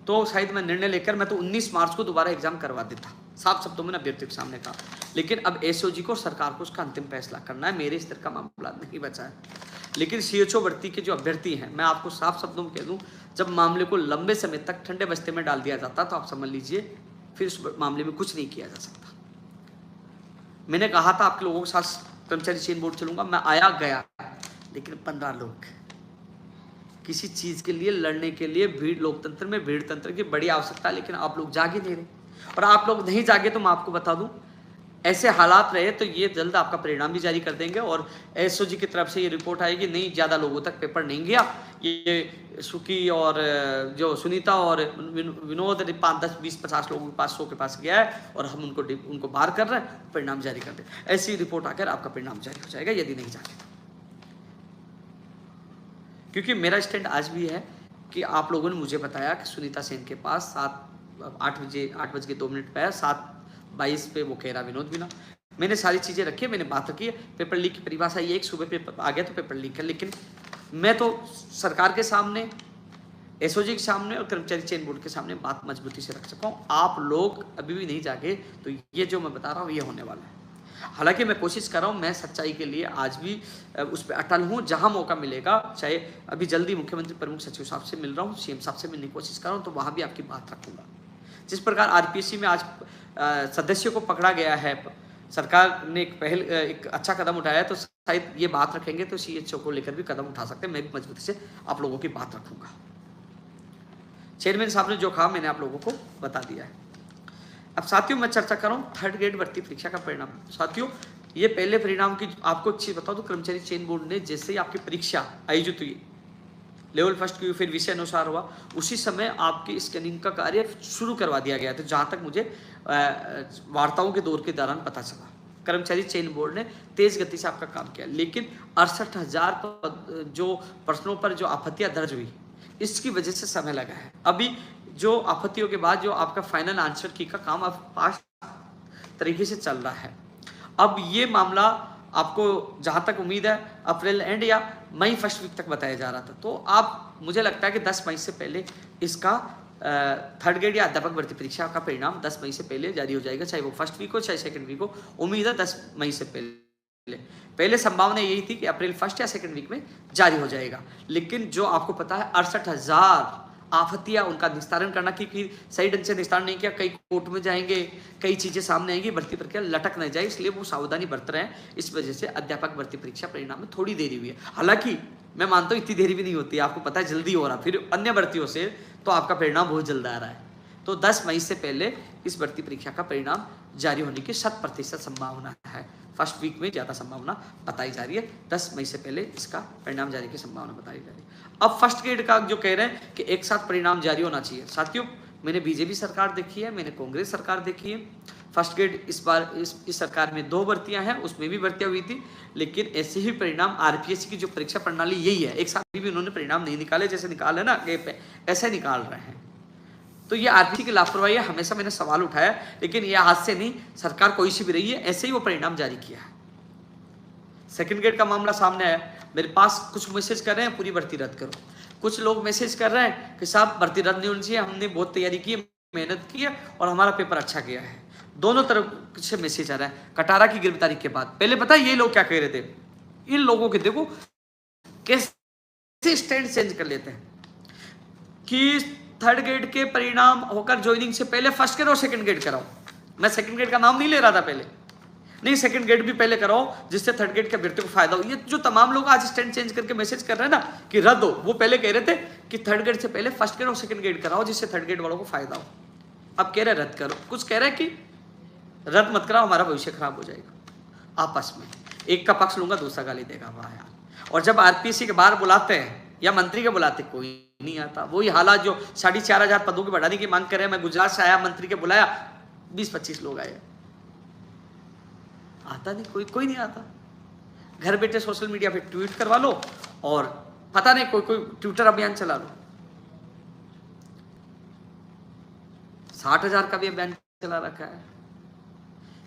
[SPEAKER 1] तो शायद मैं निर्णय लेकर मैं तो 19 मार्च को दोबारा एग्जाम करवा देता, साफ शब्दों में अभ्यर्थियों के सामने कहा। लेकिन अब एसओजी को, सरकार को उसका अंतिम फैसला करना है, मेरे स्तर का मामला नहीं बचा है। लेकिन सीएचओ भर्ती के जो अभ्यर्थी हैं, मैं आपको साफ शब्दों में कह दूं, जब मामले को लंबे समय तक ठंडे बस्ते में डाल दिया जाता तो आप समझ लीजिए फिर उस मामले में कुछ नहीं किया जा सकता। मैंने कहा था आपके लोगों के साथ कर्मचारी चयन बोर्ड चलूंगा, मैं आया गया, लेकिन 15 लोग किसी चीज के लिए लड़ने के लिए, भीड़, लोकतंत्र में भीड़ तंत्र की बड़ी आवश्यकता है, लेकिन आप लोग जाग ही नहीं रहे। और आप लोग नहीं जागे तो मैं आपको बता दूं, ऐसे हालात रहे तो ये जल्द आपका परिणाम भी जारी कर देंगे और एसओजी की तरफ से ये रिपोर्ट आएगी नहीं ज़्यादा लोगों तक पेपर नहीं गया, ये सुकी और जो सुनीता और विनोद 5, 10, 20, 50 लोगों के पास 100 के पास गया है और हम उनको बाहर कर रहे हैं, परिणाम जारी कर दें। ऐसी रिपोर्ट आकर आपका परिणाम जारी हो जाएगा यदि नहीं जाके। क्योंकि मेरा स्टैंड आज भी है कि आप लोगों ने मुझे बताया कि सुनीता सेन के पास 8:02 पे 7:22 पे वो कह रहा विनोद बिना, मैंने सारी चीज़ें रखी है, मैंने बात रखी है। पेपर लीक की परिभाषा ये एक सुबह पेपर आ गया तो पेपर लीक है, लेकिन मैं तो सरकार के सामने, एसओजी के सामने और कर्मचारी चयन बोर्ड के सामने बात मजबूती से रख सका हूँ। आप लोग अभी भी नहीं जागे तो ये जो मैं बता रहा हूँ ये होने वाला है। हालांकि मैं कोशिश कर रहा हूँ, मैं सच्चाई के लिए आज भी उस पर अटल हूँ। जहाँ मौका मिलेगा, चाहे अभी जल्दी मुख्यमंत्री प्रमुख सचिव साहब से मिल रहा हूँ, सीएम साहब से मिलने की कोशिश कर रहा हूँ, तो वहाँ भी आपकी बात रखूँगा। जिस प्रकार आरपीएससी में आज सदस्यों को पकड़ा गया है, सरकार ने एक अच्छा कदम उठाया, तो शायद ये बात रखेंगे तो सीएचओ को लेकर भी कदम उठा सकते हैं। मैं भी मजबूती से आप लोगों की बात रखूँगा। चेयरमैन साहब ने जो कहा मैंने आप लोगों को बता दिया है। अब साथियों मैं चर्चा कर रहा हूँ 3rd ग्रेड भर्ती परीक्षा का परिणाम। साथियों ये पहले परिणाम की आपको अच्छी बताओ तो कर्मचारी चयन बोर्ड ने जैसे ही आपकी परीक्षा आयोजित हुई, लेवल 1 की फिर विषय अनुसार हुआ, उसी समय आपकी स्कैनिंग का कार्य शुरू करवा दिया गया था। जहाँ तक मुझे वार्ताओं के दौर के दौरान पता चला, कर्मचारी चयन बोर्ड ने तेज गति से आपका काम किया, लेकिन 68,000 जो प्रश्नों पर जो आपत्तियां दर्ज हुई, इसकी वजह से समय लगा है। अभी जो आपत्तियों के बाद जो आपका फाइनल आंसर की का काम अब फास्ट तरीके से चल रहा है। अब ये मामला आपको जहाँ तक उम्मीद है अप्रैल एंड या मई 1st वीक तक बताया जा रहा था, तो आप मुझे लगता है कि 10 मई से पहले इसका 3rd ग्रेड या अध्यापक भर्ती परीक्षा का परिणाम 10 मई से पहले जारी हो जाएगा, चाहे वो 1st वीक हो चाहे 2nd वीक हो। उम्मीद है 10 मई से पहले संभावना यही थी कि अप्रैल 1st या 2nd वीक में जारी हो जाएगा। लेकिन जो आपको पता है 68,000 आपत्तियां, उनका निस्तारण करना, क्योंकि सही ढंग से निस्तारण नहीं किया, कई कोर्ट में जाएंगे, कई चीजें सामने आएंगी, भर्ती प्रक्रिया लटक न जाए, इसलिए वो सावधानी बरत रहे हैं। इस वजह से अध्यापक भर्ती परीक्षा परिणाम में थोड़ी देरी हुई है। हालांकि मैं मानता हूँ इतनी देरी भी नहीं होती, आपको पता है जल्दी हो रहा, फिर अन्य भर्तियों से तो आपका परिणाम बहुत जल्द आ रहा है। तो 10 मई से पहले इस भर्ती परीक्षा का परिणाम जारी होने की 100% संभावना है। 1st वीक में ज़्यादा संभावना बताई जा रही है, 10 मई से पहले इसका परिणाम जारी की संभावना बताई जा रही है। अब 1st ग्रेड का जो कह रहे हैं कि एक साथ परिणाम जारी होना चाहिए, साथियों मैंने बीजेपी सरकार देखी है, मैंने कांग्रेस सरकार देखी है। 1st ग्रेड इस बार इस सरकार में 2 भर्तियां हैं, उसमें भी भर्तियां हुई थी, लेकिन ऐसे ही परिणाम आरपीएससी की जो परीक्षा प्रणाली यही है, एक साथ भी उन्होंने परिणाम नहीं निकाले, जैसे निकाले ना ऐसे निकाल रहे हैं। तो ये आरपीएससी की लापरवाही है, हमेशा मैंने सवाल उठाया, लेकिन ये आज से नहीं, सरकार कोई सी भी रही है, ऐसे ही वो परिणाम जारी किया है। 2nd ग्रेड का मामला सामने आया, मेरे पास कुछ मैसेज कर रहे हैं पूरी भर्ती रद्द करो, कुछ लोग मैसेज कर रहे हैं कि साहब भर्ती रद्द नहीं होनी चाहिए, हमने बहुत तैयारी की, मेहनत की है और हमारा पेपर अच्छा गया है। दोनों तरफ से मैसेज आ रहा है। कटारा की गिरफ्तारी के बाद पहले पता है ये लोग क्या कह रहे थे, इन लोगों के देखो कैसे स्टैंड चेंज कर लेते हैं कि 3rd ग्रेड के परिणाम होकर ज्वाइनिंग से पहले 1st ग्रेड और 2nd ग्रेड कराओ। मैं 2nd ग्रेड का नाम नहीं ले रहा था पहले, नहीं 2nd ग्रेड भी पहले कराओ जिससे 3rd ग्रेड के अभ्यर्थियों को फायदा हो। ये जो तमाम लोग आज स्टैंड चेंज करके मैसेज कर रहे हैं ना कि रद्द हो, वो पहले कह रहे थे कि 3rd ग्रेड से पहले 1st ग्रेड और 2nd ग्रेड कराओ जिससे 3rd ग्रेड वालों को फायदा हो। अब कह रहे रद्द करो, कुछ कह रहे हैं कि रद्द मत कराओ हमारा भविष्य खराब हो जाएगा। आपस में एक का पक्ष लूंगा दूसरा गाली देगा, वाह यार। और जब आरपीएससी के बाहर बुलाते हैं या मंत्री के बुलाते, कोई नहीं आता। वही हालात जो 4,500 पदों की बढ़ाने की मांग कर रहे हैं, मैं गुजरात से आया, मंत्री के बुलाया, 20-25 लोग आए, आता नहीं कोई नहीं आता। घर बैठे सोशल मीडिया पे ट्वीट करवा लो और पता नहीं कोई ट्विटर अभियान चला लो, 60,000 का भी अभियान चला रखा है।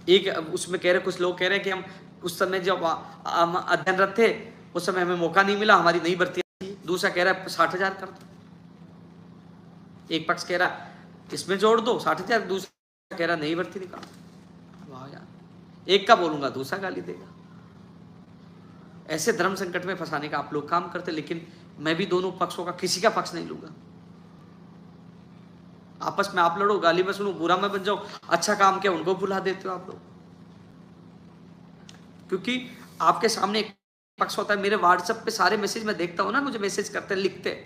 [SPEAKER 1] एक उसमें कह रहे, कुछ लोग कह रहे हैं कि हम उस समय जब हम अध्ययनरत थे उस समय हमें मौका नहीं मिला, हमारी नई भर्ती आई। दूसरा कह रहा है 60,000 कर दो, एक पक्ष कह रहा इसमें जोड़ दो 60,000, दूसरा कह रहा नई भर्ती निकालो। वाह यार, एक का बोलूंगा दूसरा गाली देगा। ऐसे धर्म संकट में फंसाने का आप लोग काम करते, लेकिन मैं भी दोनों पक्षों का किसी का पक्ष नहीं लूंगा। आपस में आप लड़ो, गाली में सुनो, बुरा में बन जाओ, अच्छा काम किया उनको भुला देते हो आप लोग, क्योंकि आपके सामने एक पक्ष होता है। मेरे व्हाट्सएप पे सारे मैसेज मैं देखता हूं ना, मुझे मैसेज करते हैं, लिखते हैं,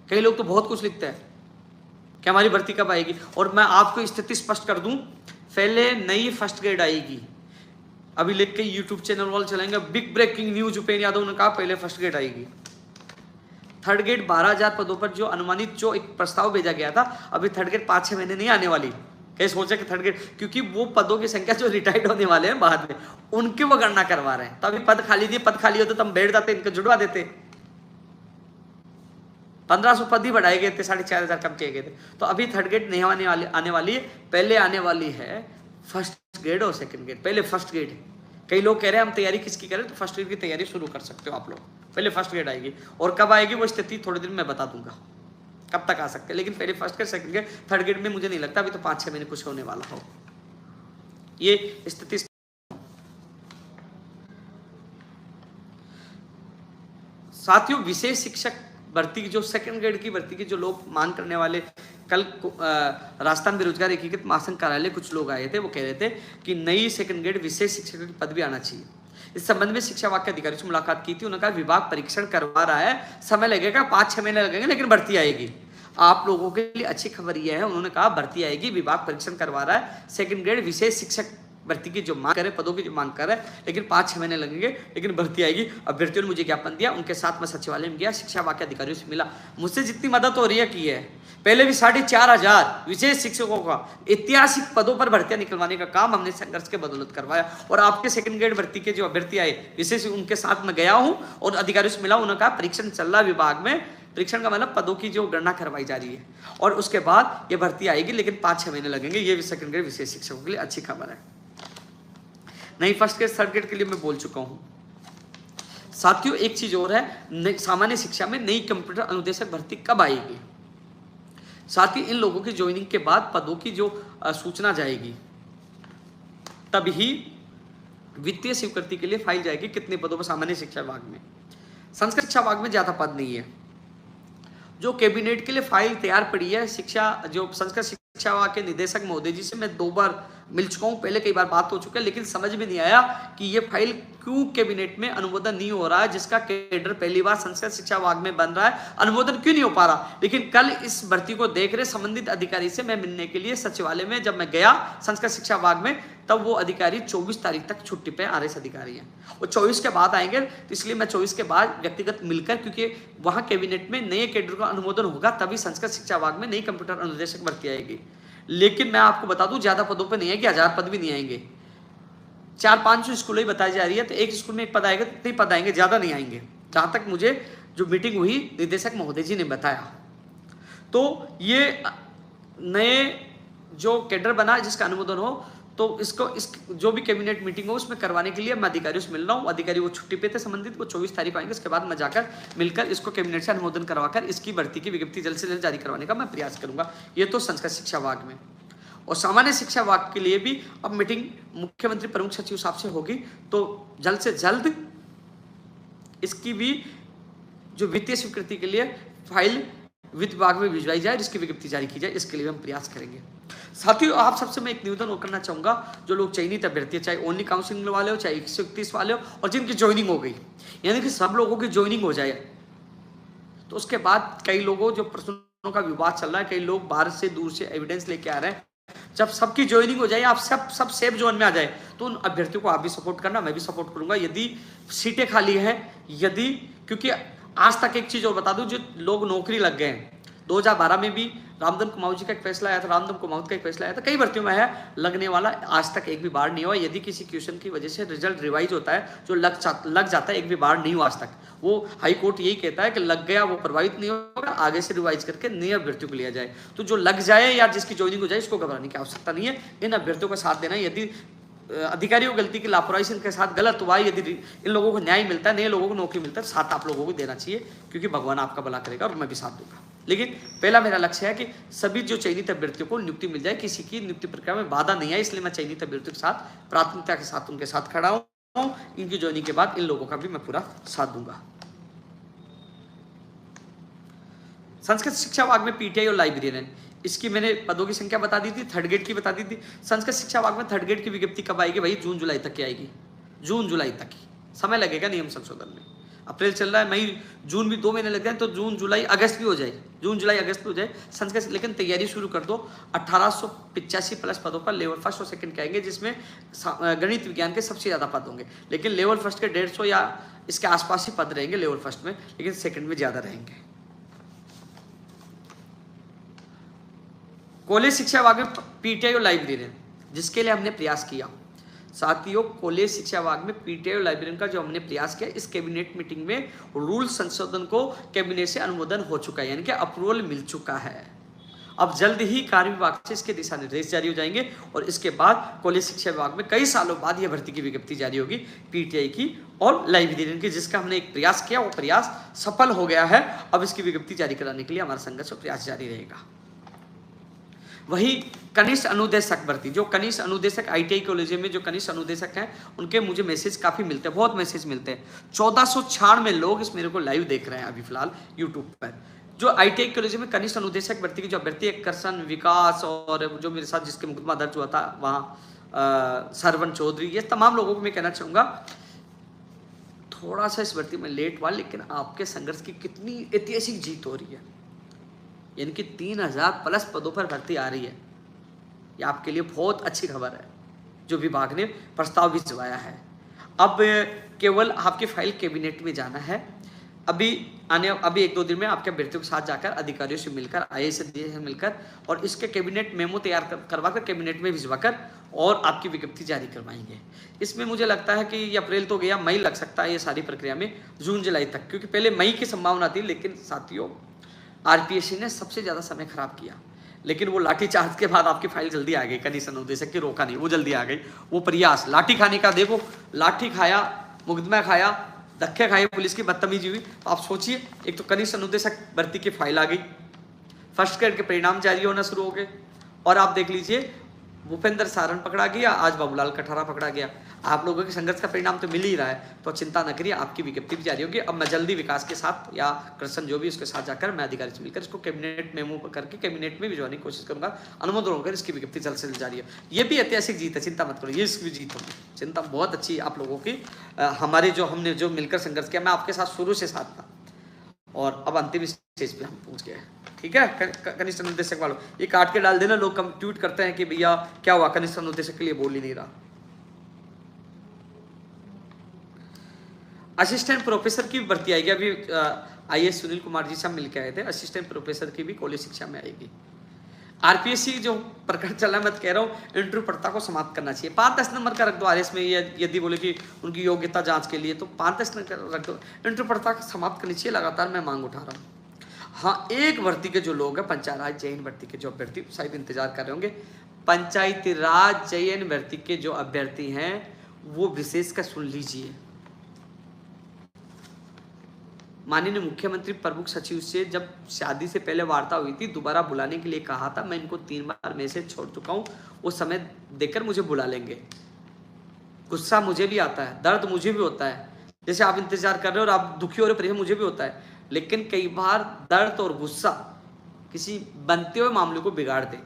[SPEAKER 1] कई लोग तो बहुत कुछ लिखते हैं कि हमारी भर्ती कब आएगी। और मैं आपको स्थिति स्पष्ट कर दूं, पहले नई फर्स्ट ग्रेड आएगी। अभी लिख के यूट्यूब चैनल वाले चलेंगे, big breaking news, Upendra Yadav ने कहा पहले फर्स्ट ग्रेड आएगी। थर्ड ग्रेड 12,000 पदों पर जो अनुमानित जो एक प्रस्ताव भेजा गया था, अभी थर्ड ग्रेड 5-6 महीने नहीं आने वाली। कहीं सोचे कि थर्ड ग्रेड, क्योंकि वो पदों की संख्या जो रिटायर्ड होने वाले हैं बाद में, उनकी वो गणना करवा रहे हैं। तो अभी पद खाली दिए, पद खाली होते तो हम बैठ जाते, इनको जुड़वा देते। 1500 पद ही बढ़ाए गए थे, 4,500 कम किए गए थे। तो अभी थर्ड ग्रेड नहीं आने वाली है, पहले आने वाली है फर्स्ट ग्रेड और सेकंड ग्रेड। पहले फर्स्ट ग्रेड, कई लोग कह रहे हैं हम तैयारी किसकी करें, तो फर्स्ट ग्रेड की तैयारी शुरू कर सकते हो आप लोग। पहले फर्स्ट ग्रेड आएगी, और कब आएगी वो स्थिति थोड़े दिन में बता दूंगा कब तक आ सकते हैं, लेकिन पहले first grade second grade third grade में मुझे नहीं लगता अभी तो 5-6 महीने कुछ होने वाला हो ये स्थिति। साथियों, विशेष शिक्षक भर्ती की जो सेकंड ग्रेड की भर्ती की जो लोग मांग करने वाले, कल राजस्थान बेरोजगार एकीकृत महासंघ कार्यालय कुछ लोग आए थे, वो कह रहे थे कि नई सेकंड ग्रेड विशेष शिक्षकों की पद भी आना चाहिए। इस संबंध में शिक्षा विभाग के अधिकारियों से मुलाकात की थी, उन्होंने कहा विभाग परीक्षण करवा रहा है, समय लगेगा, 5-6 महीने लगेंगे, लेकिन भर्ती आएगी। आप लोगों के लिए अच्छी खबर यह है, उन्होंने कहा भर्ती आएगी, विभाग परीक्षण करवा रहा है, सेकंड ग्रेड विशेष शिक्षक भर्ती की जो मांग करे, पदों की जो मांग करे, लेकिन 5-6 महीने लगेंगे, लेकिन भर्ती आएगी। अभ्यर्थियों ने मुझे ज्ञापन दिया, उनके साथ मैं सचिवालय में गया, शिक्षा विभाग के अधिकारियों से मिला, मुझसे जितनी मदद हो रही है की है। पहले भी 4,500 विशेष शिक्षकों का ऐतिहासिक पदों पर भर्तियां निकलवाने का काम हमने संघर्ष के बदौलत करवाया, और आपके सेकंड ग्रेड भर्ती के जो अभ्यर्थी आए विशेष उनके साथ मैं गया हूं और अधिकारियों से मिला, उन्होंने कहा परीक्षण चल रहा है विभाग में, परीक्षण का मतलब पदों की जो गणना करवाई जा रही है, और उसके बाद ये भर्ती आएगी, लेकिन 5-6 महीने लगेंगे। ये भी सेकंड ग्रेड विशेष शिक्षकों के लिए अच्छी खबर है। नहीं, फर्स्ट ग्रेड थर्ड ग्रेड के लिए मैं बोल चुका हूं। साथियों, एक चीज और है, सामान्य शिक्षा में नई कंप्यूटर अनुदेशक भर्ती कब आएगी? साथ ही इन लोगों की ज्वाइनिंग के बाद पदों की जो सूचना जाएगी, तभी वित्तीय स्वीकृति के लिए फाइल जाएगी कितने पदों पर सामान्य शिक्षा विभाग में। संस्कृत शिक्षा विभाग में ज्यादा पद नहीं है। जो कैबिनेट के लिए फाइल तैयार पड़ी है, शिक्षा जो संस्कृत शिक्षा विभाग के निदेशक महोदय जी से मैं 2 बार मिल चुका हूं, पहले कई बार बात हो चुकी है, लेकिन समझ में नहीं आया कि ये फाइल क्यों कैबिनेट में अनुमोदन नहीं हो रहा है, जिसका कैडर पहली बार संस्कृत शिक्षा विभाग में बन रहा है, अनुमोदन क्यों नहीं हो पा रहा। लेकिन कल इस भर्ती को देख रहे संबंधित अधिकारी से मैं मिलने के लिए सचिवालय में जब मैं गया संस्कृत शिक्षा विभाग में, तब वो अधिकारी 24 तारीख तक छुट्टी पे आरएस अधिकारी हैं, वो 24 के बाद आएंगे, तो इसलिए मैं 24 के बाद व्यक्तिगत मिलकर, क्योंकि वहां कैबिनेट में नए कैडर का अनुमोदन होगा, तभी संस्कृत शिक्षा विभाग में नई कंप्यूटर अनुदेशक भर्ती आएगी। लेकिन मैं आपको बता दूं, ज्यादा पदों पे नहीं आएगी, 1000 पद भी नहीं आएंगे। 400-500 स्कूल ही बताई जा रही है, तो एक स्कूल में एक पद आएगा, इतने पद आएंगे, ज्यादा नहीं आएंगे, जहां तक मुझे जो मीटिंग हुई निदेशक महोदय जी ने बताया। तो ये नए जो कैडर बना जिसका अनुमोदन हो, तो इसको इस जो भी कैबिनेट मीटिंग हो उसमें करवाने के लिए मैं अधिकारियों से मिल रहा हूँ। अधिकारी वो छुट्टी पे थे संबंधित, वो 24 तारीख आएंगे, उसके बाद मैं जाकर मिलकर इसको कैबिनेट से अनुमोदन करवाकर इसकी भर्ती की विज्ञप्ति जल्द से जल्द जारी करवाने का मैं प्रयास करूंगा। ये तो संस्कृत शिक्षा विभाग में, और सामान्य शिक्षा विभाग के लिए भी अब मीटिंग मुख्यमंत्री प्रमुख सचिव साहब से होगी, तो जल्द से जल्द इसकी भी जो वित्तीय स्वीकृति के लिए फाइल वित्त विभाग में भिजवाई जाए, जिसकी विज्ञप्ति जारी की जाए, इसके लिए हम प्रयास करेंगे। साथियों, आप सबसे मैं एक निवेदन करना चाहूंगा, जो लोग चयनित अभ्यर्थी, चाहे ओनली काउंसिलिंग वाले हो, चाहे 131 वाले हो, और जिनकी ज्वाइनिंग हो गई, यानी कि सब लोगों की ज्वाइनिंग हो जाए, तो उसके बाद कई लोगों जो प्रश्नों का विवाद चल रहा है, कई लोग बाहर से दूर से एविडेंस लेके आ रहे हैं, जब सबकी ज्वाइनिंग हो जाए, आप सब सेफ जोन में आ जाए, तो उन अभ्यर्थियों को आप भी सपोर्ट करना, मैं भी सपोर्ट करूंगा। यदि सीटें खाली है, यदि, क्योंकि आज तक एक चीज और बता दूं, जो लोग नौकरी लग गए हैं, 2012 में भी रामधन कुमाऊं जी का एक फैसला आया था, रामधन कुमाऊं का एक फैसला आया था, कई भर्तियों में है, लगने वाला आज तक एक भी बार नहीं हुआ। यदि किसी क्वेश्चन की वजह से रिजल्ट रिवाइज होता है, जो लग जाता है, एक भी बार नहीं हुआ आज तक। वो हाई कोर्ट यही कहता है कि लग गया वो प्रभावित नहीं होगा, आगे से रिवाइज करके नए अभ्यर्थियों को लिया जाए। तो जो लग जाए या जिसकी ज्वाइनिंग हो जाए, इसको घबराने की आवश्यकता नहीं है, इन अभ्यर्थियों का साथ देना। यदि अधिकारियों की गलती की लापरवाही से इनके साथ गलत हुआ, यदि इन लोगों को न्याय मिलता है, नए लोगों को नौकरी मिलता है, साथ आप लोगों को देना चाहिए, क्योंकि भगवान आपका भला करेगा और मैं भी साथ दूंगा। लेकिन पहला मेरा लक्ष्य है कि सभी जो चयनित अभ्यर्थियों को नियुक्ति मिल जाए, किसी की नियुक्ति प्रक्रिया में बाधा नहीं है, इसलिए मैं चयनित अभ्यर्थियों के साथ प्राथमिकता के साथ उनके साथ खड़ा हूं। इनकी ज्वाइनिंग के बाद इन लोगों का भी मैं पूरा साथ दूंगा। संस्कृत शिक्षा विभाग में पीटीआई और लाइब्रेरियन, इसकी मैंने पदों की संख्या बता दी थी, थर्ड ग्रेड की बता दी थी। संस्कृत शिक्षा विभाग में थर्ड ग्रेड की विज्ञप्ति कब आएगी भाई? जून जुलाई तक की आएगी, जून जुलाई तक की समय लगेगा नियम संशोधन में। अप्रैल चल रहा है, मई जून भी 2 महीने लग जाए तो जून जुलाई अगस्त भी हो जाए, जून जुलाई अगस्त भी हो जाए संस्कृत। लेकिन तैयारी शुरू कर दो। 1885 प्लस पदों पर लेवल फर्स्ट और सेकंड के आएंगे, जिसमें गणित विज्ञान के सबसे ज़्यादा पद होंगे। लेकिन लेवल फर्स्ट के 150 या इसके आसपास ही पद रहेंगे लेवल फर्स्ट में, लेकिन सेकंड में ज़्यादा रहेंगे। कॉलेज शिक्षा विभाग में पीटीआई और लाइब्रेरियन, जिसके लिए हमने प्रयास किया साथियों, कॉलेज शिक्षा विभाग में पीटीआई और लाइब्रेरियन का जो हमने प्रयास किया, इस कैबिनेट मीटिंग में रूल संशोधन को कैबिनेट से अनुमोदन हो चुका है, यानी कि अप्रूवल मिल चुका है। अब जल्द ही कार्य विभाग से इसके दिशा निर्देश जारी हो जाएंगे और इसके बाद कॉलेज शिक्षा विभाग में कई सालों बाद यह भर्ती की विज्ञप्ति जारी होगी पीटीआई की और लाइब्रेरियन की, जिसका हमने एक प्रयास किया, वो प्रयास सफल हो गया है। अब इसकी विज्ञप्ति जारी कराने के लिए हमारा संघर्ष और प्रयास जारी रहेगा। वही कनिष्ठ अनुदेशक भर्ती, जो कनिष्ठ अनुदेशक आईटीआई कॉलेज में जो कनिष्ठ अनुदेशक हैं, उनके मुझे मैसेज काफ़ी मिलते हैं, बहुत मैसेज मिलते हैं। 1496 लोग इस मेरे को लाइव देख रहे हैं अभी फिलहाल यूट्यूब पर। जो आईटीआई कॉलेज में कनिष्ठ अनुदेशक भर्ती की जो अभ्यर्थी है, करसन विकास और जो मेरे साथ जिसके मुकदमा दर्ज हुआ था वहाँ सरवन चौधरी, ये तमाम लोगों को मैं कहना चाहूँगा, थोड़ा सा इस भर्ती में लेट हुआ, लेकिन आपके संघर्ष की कितनी ऐतिहासिक जीत हो रही है, यानी कि 3000 प्लस पदों पर भर्ती आ रही है। ये आपके लिए बहुत अच्छी खबर है जो विभाग ने प्रस्ताव भिजवाया है। अब केवल आपकी फाइल कैबिनेट में जाना है। अभी 1-2 दिन में आपके अभ्यर्थियों के साथ जाकर अधिकारियों से मिलकर, आईएएस से मिलकर और इसके कैबिनेट मेमो तैयार करवाकर कैबिनेट में भिजवाकर और आपकी विज्ञप्ति जारी करवाएंगे। इसमें मुझे लगता है कि ये अप्रैल तो गया, मई लग सकता है ये सारी प्रक्रिया में, जून जुलाई तक, क्योंकि पहले मई की संभावना थी। लेकिन साथियों, आरपीएससी ने सबसे ज़्यादा समय खराब किया, लेकिन वो लाठी चार्ज के बाद आपकी फाइल जल्दी आ गई। कनिष्ठ अनुदेशक की रोका नहीं, वो जल्दी आ गई। वो प्रयास लाठी खाने का, देखो लाठी खाया, मुकदमा खाया, धक्के खाए, पुलिस की बदतमीजी हुई। तो आप सोचिए, एक तो कनिष्ठ अनुदेशक भर्ती की फाइल आ गई, फर्स्ट ग्रेड के परिणाम जारी होना शुरू हो गए, और आप देख लीजिए भूपेंद्र सारण पकड़ा गया, आज बाबूलाल कठारा पकड़ा गया। आप लोगों के संघर्ष का परिणाम तो मिल ही रहा है, तो चिंता न करिए, आपकी विज्ञप्ति भी जारी होगी। अब मैं जल्दी विकास के साथ या कृष्ण जो भी उसके साथ जाकर मैं अधिकारी से मिलकर इसको कैबिनेट मेमो करके कैबिनेट में भिजवाने की कोशिश करूंगा, अनुमोदन होकर इसकी विज्ञप्ति जल्द से जल्द जारी है। ये भी ऐतिहासिक जीत है, चिंता मत करो, ये इसकी जीत होगी, चिंता बहुत अच्छी आप लोगों की। हमारे हमने जो मिलकर संघर्ष किया, मैं आपके साथ शुरू से साथ था और अब अंतिम स्टेज पे हम पहुंच गए। ठीक है, कनिष्ठ अनुदेशक वालों ये काट के डाल देना, लोग ट्वीट करते हैं कि भैया क्या हुआ, कनिष्ठ अनुदेशक के लिए बोल ही नहीं रहा। असिस्टेंट प्रोफेसर की भर्ती आएगी, अभी आईएएस सुनील कुमार जी से हम मिलकर आए थे, असिस्टेंट प्रोफेसर की भी कॉलेज शिक्षा में आएगी। आरपीएससी जो प्रकरण चल रहा है, मैं कह रहा हूँ इंटरव्यू प्रथा को समाप्त करना चाहिए। 5-10 नंबर का रख दो आरएस में, यदि बोले कि उनकी योग्यता जांच के लिए, तो 5-10 नंबर रख दो, इंटरव्यू प्रथा समाप्त करनी चाहिए। लगातार मैं मांग उठा रहा हूँ। हाँ, एक भर्ती के जो लोग हैं, पंचायत राज चयन भर्ती के जो अभ्यर्थी शायद इंतजार कर रहे होंगे, पंचायती राज चयन भर्ती के जो अभ्यर्थी हैं वो विशेष कर सुन लीजिए। माननीय मुख्यमंत्री प्रमुख सचिव से जब शादी से पहले वार्ता हुई थी, दोबारा बुलाने के लिए कहा था। मैं इनको 3 बार मैसेज छोड़ चुका हूँ, वो समय देकर मुझे बुला लेंगे। गुस्सा मुझे भी आता है, दर्द मुझे भी होता है, जैसे आप इंतजार कर रहे हो और आप दुखी हो रहे हो, मुझे भी होता है। लेकिन कई बार दर्द और गुस्सा किसी बनते हुए मामले को बिगाड़ दे।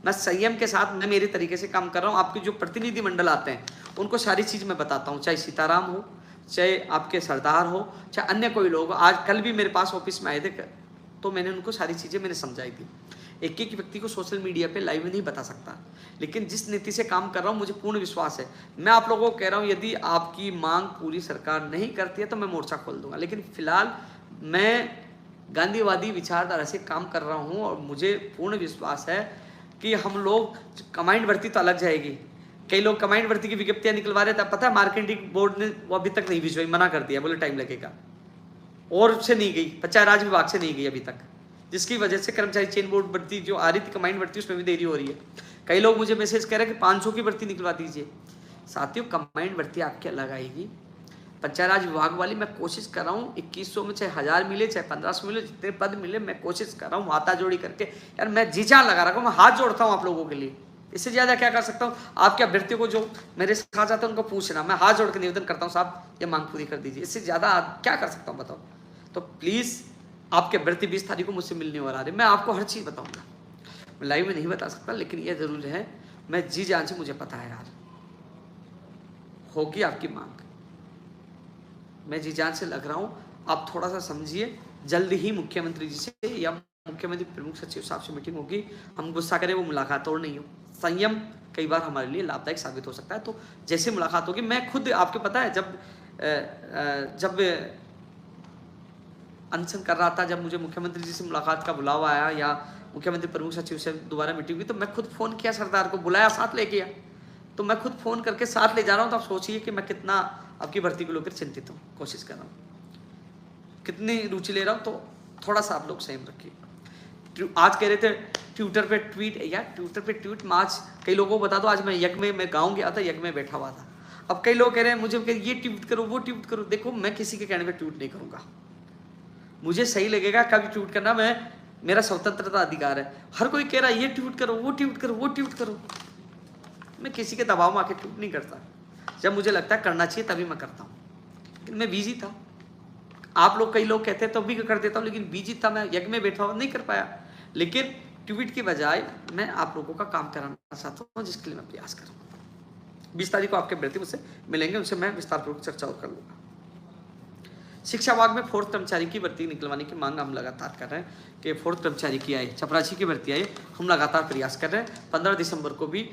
[SPEAKER 1] मैं संयम के साथ, मैं मेरे तरीके से काम कर रहा हूँ। आपके जो प्रतिनिधि मंडल आते हैं उनको सारी चीज़ मैं बताता हूँ, चाहे सीताराम हो, चाहे आपके सरदार हो, चाहे अन्य कोई लोग। आज कल भी मेरे पास ऑफिस में आए थे, तो मैंने उनको सारी चीज़ें मैंने समझाई थी। एक एक व्यक्ति को सोशल मीडिया पे लाइव नहीं बता सकता, लेकिन जिस नीति से काम कर रहा हूँ मुझे पूर्ण विश्वास है। मैं आप लोगों को कह रहा हूँ, यदि आपकी मांग पूरी सरकार नहीं करती है तो मैं मोर्चा खोल दूंगा। लेकिन फिलहाल मैं गांधीवादी विचारधारा से काम कर रहा हूँ और मुझे पूर्ण विश्वास है कि हम लोग, कमांड भर्ती तो अलग जाएगी। कई लोग कमांड भर्ती की विज्ञप्तियां निकलवा रहे थे, पता है मार्केटिंग बोर्ड ने वो अभी तक नहीं भिजवाई, मना कर दिया, बोले टाइम लगेगा, और से नहीं गई, पंचायत राज विभाग से नहीं गई अभी तक, जिसकी वजह से कर्मचारी चयन बोर्ड भर्ती जो आ रही थी कमांड भर्ती, उसमें भी देरी हो रही है। कई लोग मुझे मैसेज कर रहे हैं कि 500 की भर्ती निकलवा दीजिए। साथियों, कमांड भर्ती आपके अलग आएगी। पंचायत राज विभाग वाली मैं कोशिश कर रहा हूँ 2100 में, चाहे 1000 मिले चाहे 1500 मिले, जितने पद मिले मैं कोशिश कर रहा हूँ हाथाजोड़ी करके। यार मैं जी जान लगा रखा हूँ, मैं हाथ जोड़ता हूँ आप लोगों के लिए। इससे ज़्यादा क्या कर सकता हूँ? आपके अभ्यर्थियों को जो मेरे साथ जाते हैं उनको पूछना, मैं हाथ जोड़ के निवेदन करता हूँ, साहब ये मांग पूरी कर दीजिए। इससे ज़्यादा क्या कर सकता हूँ बताओ? तो प्लीज़, आपके अभ्यर्थी 20 तारीख को मुझसे मिलने और आ रहे, मैं आपको हर चीज़ बताऊँगा। मैं लाइव में नहीं बता सकता, लेकिन यह ज़रूर है, मैं जी जान से, मुझे पता है यार होगी आपकी मांग। मैं जी जान से लग रहा हूँ, आप थोड़ा सा समझिए। जल्द ही मुख्यमंत्री जी से या मुख्यमंत्री प्रमुख सचिव साहब से मीटिंग होगी। हम गुस्सा करें वो मुलाकात और नहीं हो, संयम कई बार हमारे लिए लाभदायक साबित हो सकता है। तो जैसे मुलाकात होगी, मैं खुद आपको पता है जब अनशन कर रहा था, जब मुझे मुख्यमंत्री जी से मुलाकात का बुलावा आया या मुख्यमंत्री प्रमुख सचिव से दोबारा मीटिंग हुई, तो मैं खुद फ़ोन किया, सरदार को बुलाया, साथ ले गया। तो मैं खुद फ़ोन करके साथ ले जा रहा हूँ। तो आप सोचिए कि मैं कितना आपकी भर्ती को लेकर चिंतित हूँ, कोशिश कर रहा हूँ, कितनी रुचि ले रहा हूँ। तो थोड़ा सा आप लोग संयम रखिए। आज कह रहे थे ट्विटर पे ट्वीट, यार ट्विटर पे ट्वीट में आज कई लोगों को बता दो, आज मैं यज्ञ में गाँव गया था, यज्ञ में बैठा हुआ था। अब कई लोग कह रहे हैं मुझे ये ट्वीट करो, वो ट्वीट करो। देखो, मैं किसी के कहने पर ट्वीट नहीं करूँगा। मुझे सही लगेगा कभी ट्वीट करना, मेरा स्वतंत्रता अधिकार है। हर कोई कह रहा है ये ट्वीट करो, वो ट्वीट करो, वो ट्वीट करो। मैं किसी के दबाव में आके ट्वीट नहीं करता। जब मुझे लगता है करना चाहिए तभी मैं करता हूँ। लेकिन मैं बिजी था, आप लोग कई लोग कहते हैं तो भी कर देता हूँ, लेकिन बिजी था, मैं यज्ञ में बैठा हुआ नहीं कर पाया। लेकिन ट्वीट की बजाय मैं आप लोगों का काम कराना चाहता हूँ, जिसके लिए मैं प्रयास करूँगा। 20 तारीख को आपके अभ्यर्थी मुझसे मिलेंगे, उनसे मैं विस्तारपूर्वक चर्चा और कर लूँगा। शिक्षा विभाग में 4th कर्मचारी की भर्ती निकलवाने की मांग हम लगातार कर रहे हैं कि 4th कर्मचारी की आए, चपरासी की भर्ती आई, हम लगातार प्रयास कर रहे हैं। 15 दिसंबर को भी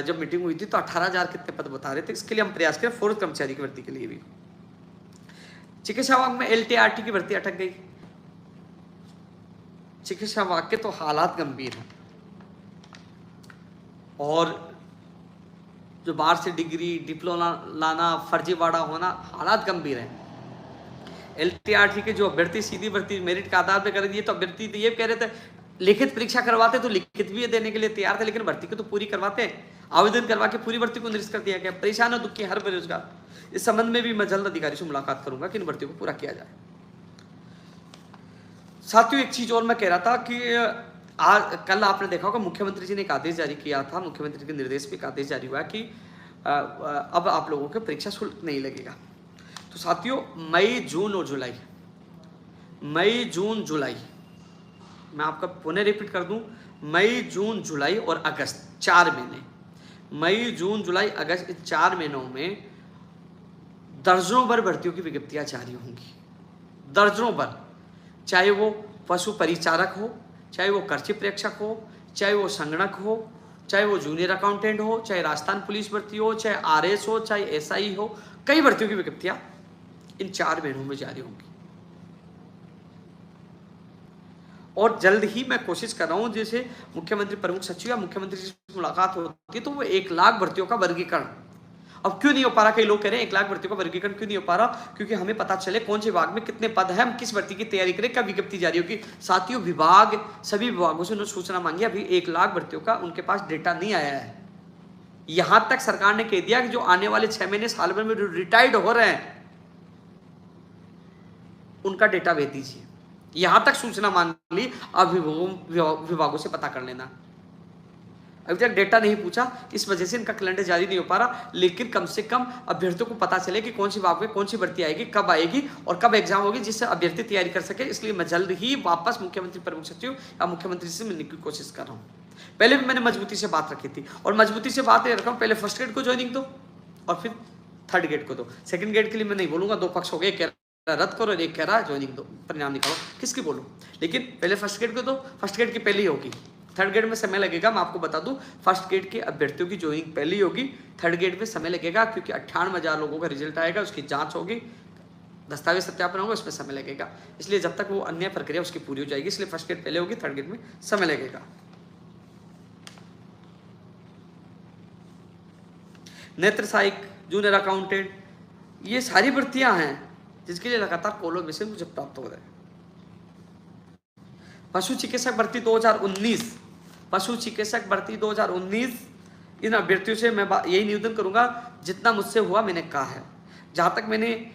[SPEAKER 1] जब मीटिंग हुई थी तो 18,000 कितने पद बता रहे थे, इसके लिए हम प्रयास करें 4th कर्मचारी की भर्ती के लिए भी। चिकित्सा विभाग में LTRT की भर्ती अटक गई। चिकित्सा विभाग के तो हालात गंभीर हैं, और जो बाहर से डिग्री डिप्लोमा लाना, फर्जीवाड़ा होना, हालात गंभीर हैं। LTRT के जो अभ्यर्थी सीधी भर्ती मेरिट के आधार पर कर दिए, तो अभ्यर्थी तो ये कह रहे थे लिखित परीक्षा करवाते तो लिखित भी देने के लिए तैयार थे, लेकिन भर्ती को तो पूरी करवाते हैं। आवेदन करवा के पूरी भर्ती को निरस्त कर दिया गया। परेशान और दुखी हर बेरोजगार। इस संबंध में भी मैं जल्द अधिकारी से मुलाकात करूंगा कि इन भर्तियों को पूरा किया जाए। साथियों, एक चीज और मैं कह रहा था कि कल आपने देखा होगा मुख्यमंत्री जी ने एक आदेश जारी किया था, मुख्यमंत्री के निर्देश पे एक आदेश जारी हुआ कि अब आप लोगों के परीक्षा शुल्क नहीं लगेगा। तो साथियों, मई जून और जुलाई, मई जून जुलाई, मैं आपका पुनः रिपीट कर दूं, मई जून जुलाई और अगस्त, 4 महीने, मई जून जुलाई अगस्त, इस 4 महीनों में दर्जनों भर भर्तियों की विज्ञप्तियां जारी होंगी, दर्जनों भर। चाहे वो पशु परिचारक हो, चाहे वो कृषि प्रेक्षक हो, चाहे वो संगणक हो, चाहे वो जूनियर अकाउंटेंट हो, चाहे राजस्थान पुलिस भर्ती हो, चाहे RS हो, चाहे SI हो, कई भर्तियों की विज्ञप्तियां इन 4 महीनों में जारी होंगी। और जल्द ही मैं कोशिश कर रहा हूं, जैसे मुख्यमंत्री प्रमुख सचिव या मुख्यमंत्री से मुलाकात होती है तो वो 1 लाख भर्तियों का वर्गीकरण, अब क्यों नहीं हो पा रहा, कई लोग कह रहे हैं 1 लाख भर्तियों का वर्गीकरण क्यों नहीं हो पा रहा, क्योंकि हमें पता चले कौन से विभाग में कितने पद है, हम किस भर्ती की तैयारी करें, कब विज्ञप्ति जारी होगी। साथियों, विभाग, सभी विभागों से उन्होंने सूचना मांगी, अभी 1 लाख भर्तियों का उनके पास डेटा नहीं आया है। यहां तक सरकार ने कह दिया कि जो आने वाले 6 महीने साल भर में रिटायर्ड हो रहे हैं उनका डेटा भेज दीजिए। यहां तक सूचना मांग ली, अब विभागों से पता कर लेना। अभी तक डेटा नहीं पूछा, इस वजह से इनका कैलेंडर जारी नहीं हो पा रहा, लेकिन कम से कम अभ्यर्थियों को पता चले कि कौन सी विभाग में कौन सी भर्ती आएगी, कब आएगी और कब एग्जाम होगी, जिससे अभ्यर्थी तैयारी कर सके। इसलिए मैं जल्द ही वापस मुख्यमंत्री प्रमुख सचिव या मुख्यमंत्री से मिलने की कोशिश कर रहा हूँ। पहले भी मैंने मजबूती से बात रखी थी, और मजबूती से बात रखा हूँ, पहले फर्स्ट ग्रेड को ज्वाइनिंग दो और फिर थर्ड ग्रेड को दो। सेकंड ग्रेड के लिए मैं नहीं बोलूंगा, 2 पक्ष हो गए, एक रद्द करो और एक कह रहा है ज्वाइनिंग दो, परिणाम निकालो, किसकी बोलूं। लेकिन पहले फर्स्ट ग्रेड को दो, फर्स्ट ग्रेड की पहली होगी, थर्ड ग्रेड में समय लगेगा। मैं आपको बता दूं, फर्स्ट ग्रेड के अभ्यर्थियों की ज्वाइनिंग पहली होगी, थर्ड ग्रेड में समय लगेगा, क्योंकि 98,000 लोगों का रिजल्ट आएगा, उसकी जांच होगी, दस्तावेज सत्यापन होगा, उसमें समय लगेगा। इसलिए जब तक वो अन्य प्रक्रिया उसकी पूरी हो जाएगी, इसलिए फर्स्ट ग्रेड पहले होगी, थर्ड ग्रेड में समय लगेगा। नेत्र सहायक, जूनियर अकाउंटेंट, ये सारी भर्तियां हैं जिसके लिए लगातार कॉल मैसेज मुझे प्राप्त हो रहे हैं। पशु चिकित्सक भर्ती 2019, पशु चिकित्सक भर्ती 2019, इन अभ्यर्थियों से मैं यही निवेदन करूंगा, जितना मुझसे हुआ मैंने कहा है। जहां तक मैंने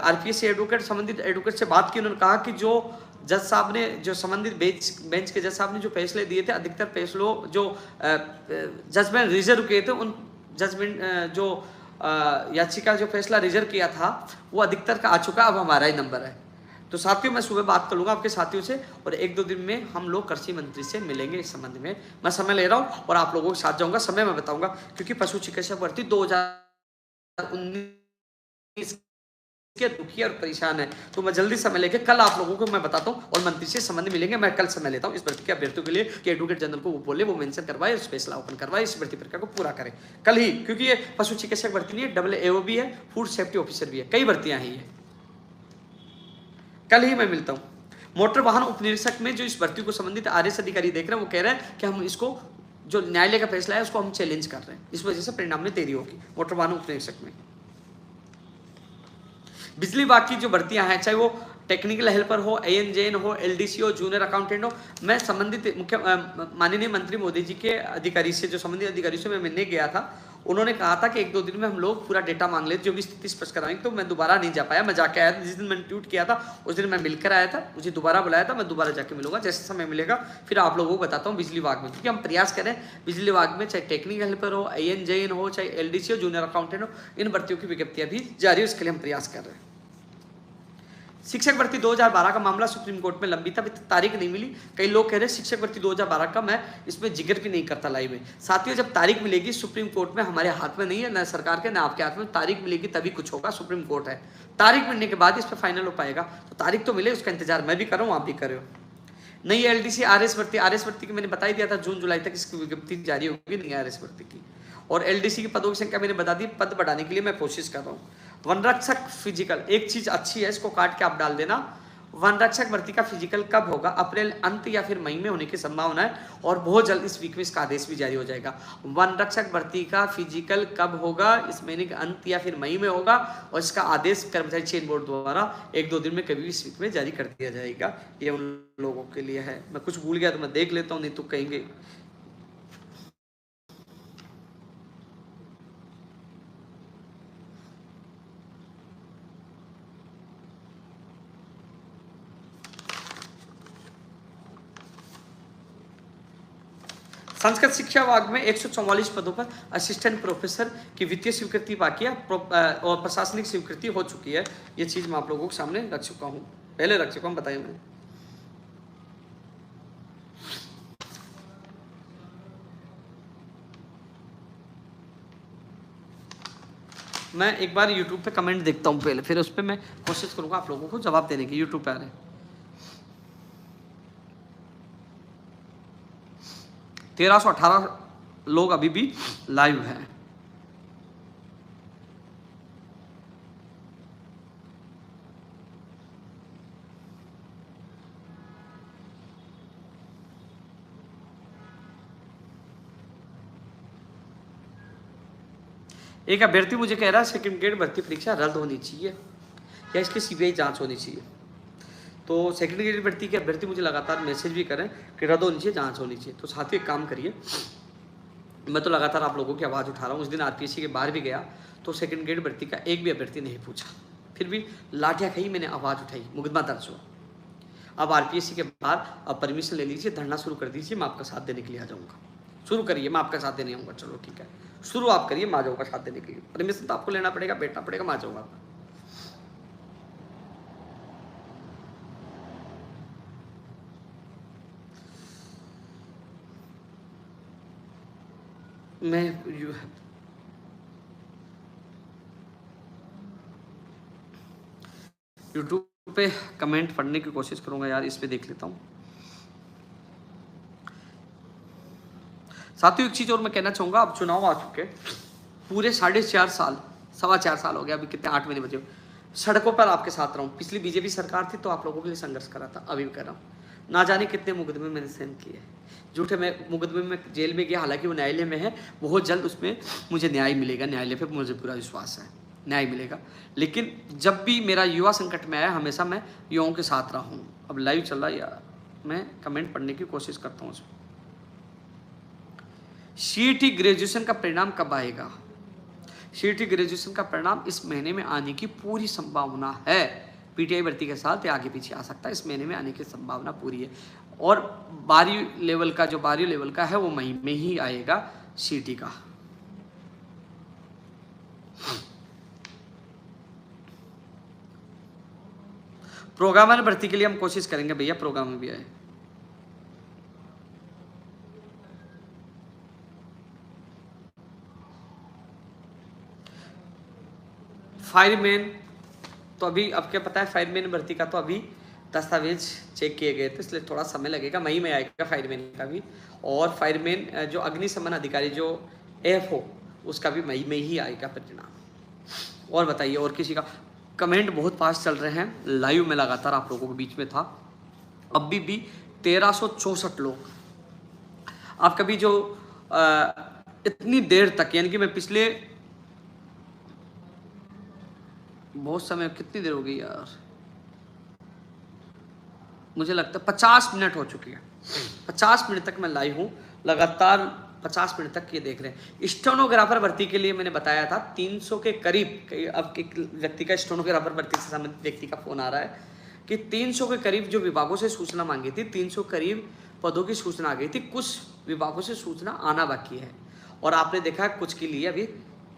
[SPEAKER 1] RPSC एडवोकेट, संबंधित एडवोकेट से बात की, उन्होंने कहा कि जो जज साहब ने, जो संबंधित बेंच के जज साहब ने जो फैसले दिए थे, अधिकतर फैसलों जो जजमेंट रिजर्व किए थे, उन जजमेंट जो याचिका जो फैसला रिजर्व किया था वो अधिकतर का आ चुका, अब हमारा ही नंबर है। तो साथियों, मैं सुबह बात कर लूंगा आपके साथियों से, और 1-2 दिन में हम लोग कृषि मंत्री से मिलेंगे। इस संबंध में मैं समय ले रहा हूं और आप लोगों के साथ जाऊंगा, समय मैं बताऊंगा, क्योंकि पशु चिकित्सक भर्ती 2019 के दुखी और परेशान है तो मैं जल्दी समय लेके कल आप लोगों को मैं बताता हूँ और मंत्री से संबंध मिलेंगे। मैं कल समय लेता हूँ इस भर्ती के अभ्यर्थियों के लिए कि एडवोकेट जनरल को वो बोले, वो मेंशन करवाए, स्पेशल ओपन करवाए, इस भर्ती प्रक्रिया को पूरा करें कल ही, क्योंकि ये पशु चिकित्सक भर्ती नहीं है, डबल AO भी है, फूड सेफ्टी ऑफिसर भी है, कई भर्तियां हैं ये। कल ही मैं मिलता हूँ। मोटर वाहन उपनिरीक्षक में जो इस भर्ती को संबंधित RS अधिकारी देख रहे हैं वो कह रहे हैं कि हम इसको जो न्यायालय का फैसला है उसको हम चैलेंज कर रहे हैं, इस वजह से परिणाम में देरी होगी मोटर वाहन उपनिरीक्षक में। बिजली विभाग की जो भर्तियां हैं, चाहे वो टेक्निकल हेल्पर हो, ANJN हो, LDC हो, जूनियर अकाउंटेंट हो, मैं संबंधित मुख्य माननीय मंत्री मोदी जी के अधिकारी से, जो संबंधित अधिकारी से मैं मिलने गया था, उन्होंने कहा था कि 1-2 दिन में हम लोग पूरा डेटा मांग लेते, जो भी स्थिति स्पष्ट कराएंगे। तो मैं दोबारा नहीं जा पाया, मैं जाके आया था जिस दिन मैंने ट्वीट किया था उस दिन मैं मिलकर आया था, मुझे दोबारा बुलाया था, मैं दोबारा जाके मिलूंगा जैसे समय मिलेगा, फिर आप लोगों को बताता हूँ बिजली विभाग में, क्योंकि हम प्रयास करें बिजली विभाग में, चाहे टेक्निकल हेल्पर हो, ANJN हो, चाहे LDC हो, जूनियर अकाउंटेंट हो, इन भर्तियों की विज्ञप्तियां भी जारी है, उसके लिए हम प्रयास कर रहे हैं। शिक्षक भर्ती 2012 का मामला सुप्रीम कोर्ट में लंबित था, अभी तारीख नहीं मिली। कई लोग कह रहे हैं शिक्षक भर्ती 2012 का, मैं इसमें जिक्र भी नहीं करता लाइव में। साथियों, जब तारीख मिलेगी सुप्रीम कोर्ट में, हमारे हाथ में नहीं है, न सरकार के न आपके हाथ में, तारीख मिलेगी तभी कुछ होगा, सुप्रीम कोर्ट है। तारीख मिलने के बाद इस पर फाइनल हो पाएगा, तो तारीख तो मिले, उसका इंतजार मैं भी कर रहा हूँ, आप भी कर रहे हो। नई LDC RS भर्ती की मैंने बता ही दिया था, जून जुलाई तक इसकी विज्ञप्ति जारी होगी नई RS भर्ती की। और LDC की पदों की संख्या मैंने बता दी, पद बढ़ाने के लिए मैं कोशिश कर रहा हूँ। वन रक्षक फिजिकल, एक चीज अच्छी है, इसको काट के आप डाल देना। वन रक्षक भर्ती का फिजिकल कब होगा? अप्रैल अंत या फिर मई में होने की संभावना है, और बहुत जल्द इस वीक में इसका आदेश भी जारी हो जाएगा। वन रक्षक भर्ती का फिजिकल कब होगा? इस महीने के अंत या फिर मई में होगा, और इसका आदेश कर्मचारी चयन बोर्ड द्वारा 1-2 दिन में कभी भी इस वीक में जारी कर दिया जाएगा। ये उन लोगों के लिए है। मैं कुछ भूल गया तो मैं देख लेता हूँ, नहीं तो कहेंगे। संस्कृत शिक्षा विभाग में 144 पदों पर असिस्टेंट प्रोफेसर की वित्तीय स्वीकृति बाकी है, और प्रशासनिक स्वीकृति हो चुकी है। ये चीज मैं आप लोगों के सामने रख चुका हूँ, पहले रख चुका हूँ, बताइए मैंने। मैं एक बार YouTube पे कमेंट देखता हूँ पहले, फिर उस पर मैं कोशिश करूंगा आप लोगों को जवाब देने की। YouTube पे आ रहे 1318 लोग अभी भी लाइव हैं। एक अभ्यर्थी मुझे कह रहा है सेकंड ग्रेड भर्ती परीक्षा रद्द होनी चाहिए या इसकी CBI जांच होनी चाहिए। तो सेकंड ग्रेड भर्ती के अभ्यर्थी मुझे लगातार मैसेज भी करें कि रद्द होनी चाहिए, जांच होनी चाहिए। तो साथियों एक काम करिए, मैं तो लगातार आप लोगों की आवाज़ उठा रहा हूँ। उस दिन RPSC के बाहर भी गया तो सेकंड ग्रेड भर्ती का एक भी अभ्यर्थी नहीं पूछा, फिर भी लाठियाँ खाई, मैंने आवाज़ उठाई, मुकदमा दर्ज हुआ। अब RPSC के बाहर अब परमिशन ले लीजिए, धरना शुरू कर दीजिए, मैं आपका साथ देने के लिए आ जाऊँगा। शुरू करिए, मैं आपका साथ देने आऊँगा। चलो ठीक है, शुरू आप करिए, मैं आ जाऊँगा साथ देने के लिए। परमिशन तो आपको लेना पड़ेगा, बैठना पड़ेगा, मैं आ जाऊँगा। मैं यूट्यूब पे कमेंट पढ़ने की कोशिश करूंगा यार, इस पे देख लेता हूँ। साथियों एक चीज और मैं कहना चाहूंगा, अब चुनाव आ चुके, पूरे 4.5 साल, 4.25 साल हो गया, अभी कितने 8 महीने बचे, सड़कों पर आपके साथ रहा हूँ। पिछली BJP सरकार थी तो आप लोगों के लिए संघर्ष करा था, अभी भी कर रहा हूँ। ना जाने कितने मुकदमे मैंने सहन किए, झूठे में मुकदमे में जेल में गया, हालांकि वो न्यायालय में है, बहुत जल्द उसमें मुझे न्याय मिलेगा, न्यायालय पे मुझे पूरा विश्वास है, न्याय मिलेगा। लेकिन जब भी मेरा युवा संकट में आया, हमेशा मैं युवाओं के साथ रहा हूँ। अब लाइव चल रहा है यार, मैं कमेंट पढ़ने की कोशिश करता हूँ उसमें। CET ग्रेजुएशन का परिणाम कब आएगा? CET ग्रेजुएशन का परिणाम इस महीने में आने की पूरी संभावना है। PTI भर्ती के साथ या आगे पीछे आ सकता है, इस महीने में आने की संभावना पूरी है। और 12वीं लेवल का, जो 12वीं लेवल का है वो मई में ही आएगा CET का। प्रोग्रामर भर्ती के लिए हम कोशिश करेंगे भैया, प्रोग्राम में भी आए। फायरमैन, तो अभी आपको पता है फायरमैन भर्ती का तो अभी दस्तावेज चेक किए गए थे, इसलिए थोड़ा समय लगेगा, मई में आएगा फायरमैन का भी। और फायरमैन जो अग्निशमन अधिकारी जो AFO उसका भी मई में ही आएगा परिणाम। और बताइए, और किसी का कमेंट बहुत फास्ट चल रहे हैं, लाइव में लगातार आप लोगों के बीच में था। अभी भी 1364 लोग। आप कभी जो इतनी देर तक, यानी कि मैं पिछले बहुत समय, कितनी देर हो गई यार, मुझे लगता है 50 मिनट हो चुकी है। 50 मिनट तक मैं लाइव हूँ, लगातार 50 मिनट तक ये देख रहे हैं। स्टेनोग्राफर भर्ती के लिए मैंने बताया था 300 के करीब, अब एक व्यक्ति का स्टेनोग्राफर भर्ती से संबंधित व्यक्ति का फोन आ रहा है कि 300 के करीब जो विभागों से सूचना मांगी थी, 300 करीब पदों की सूचना आ गई थी, कुछ विभागों से सूचना आना बाकी है। और आपने देखा कुछ के लिए अभी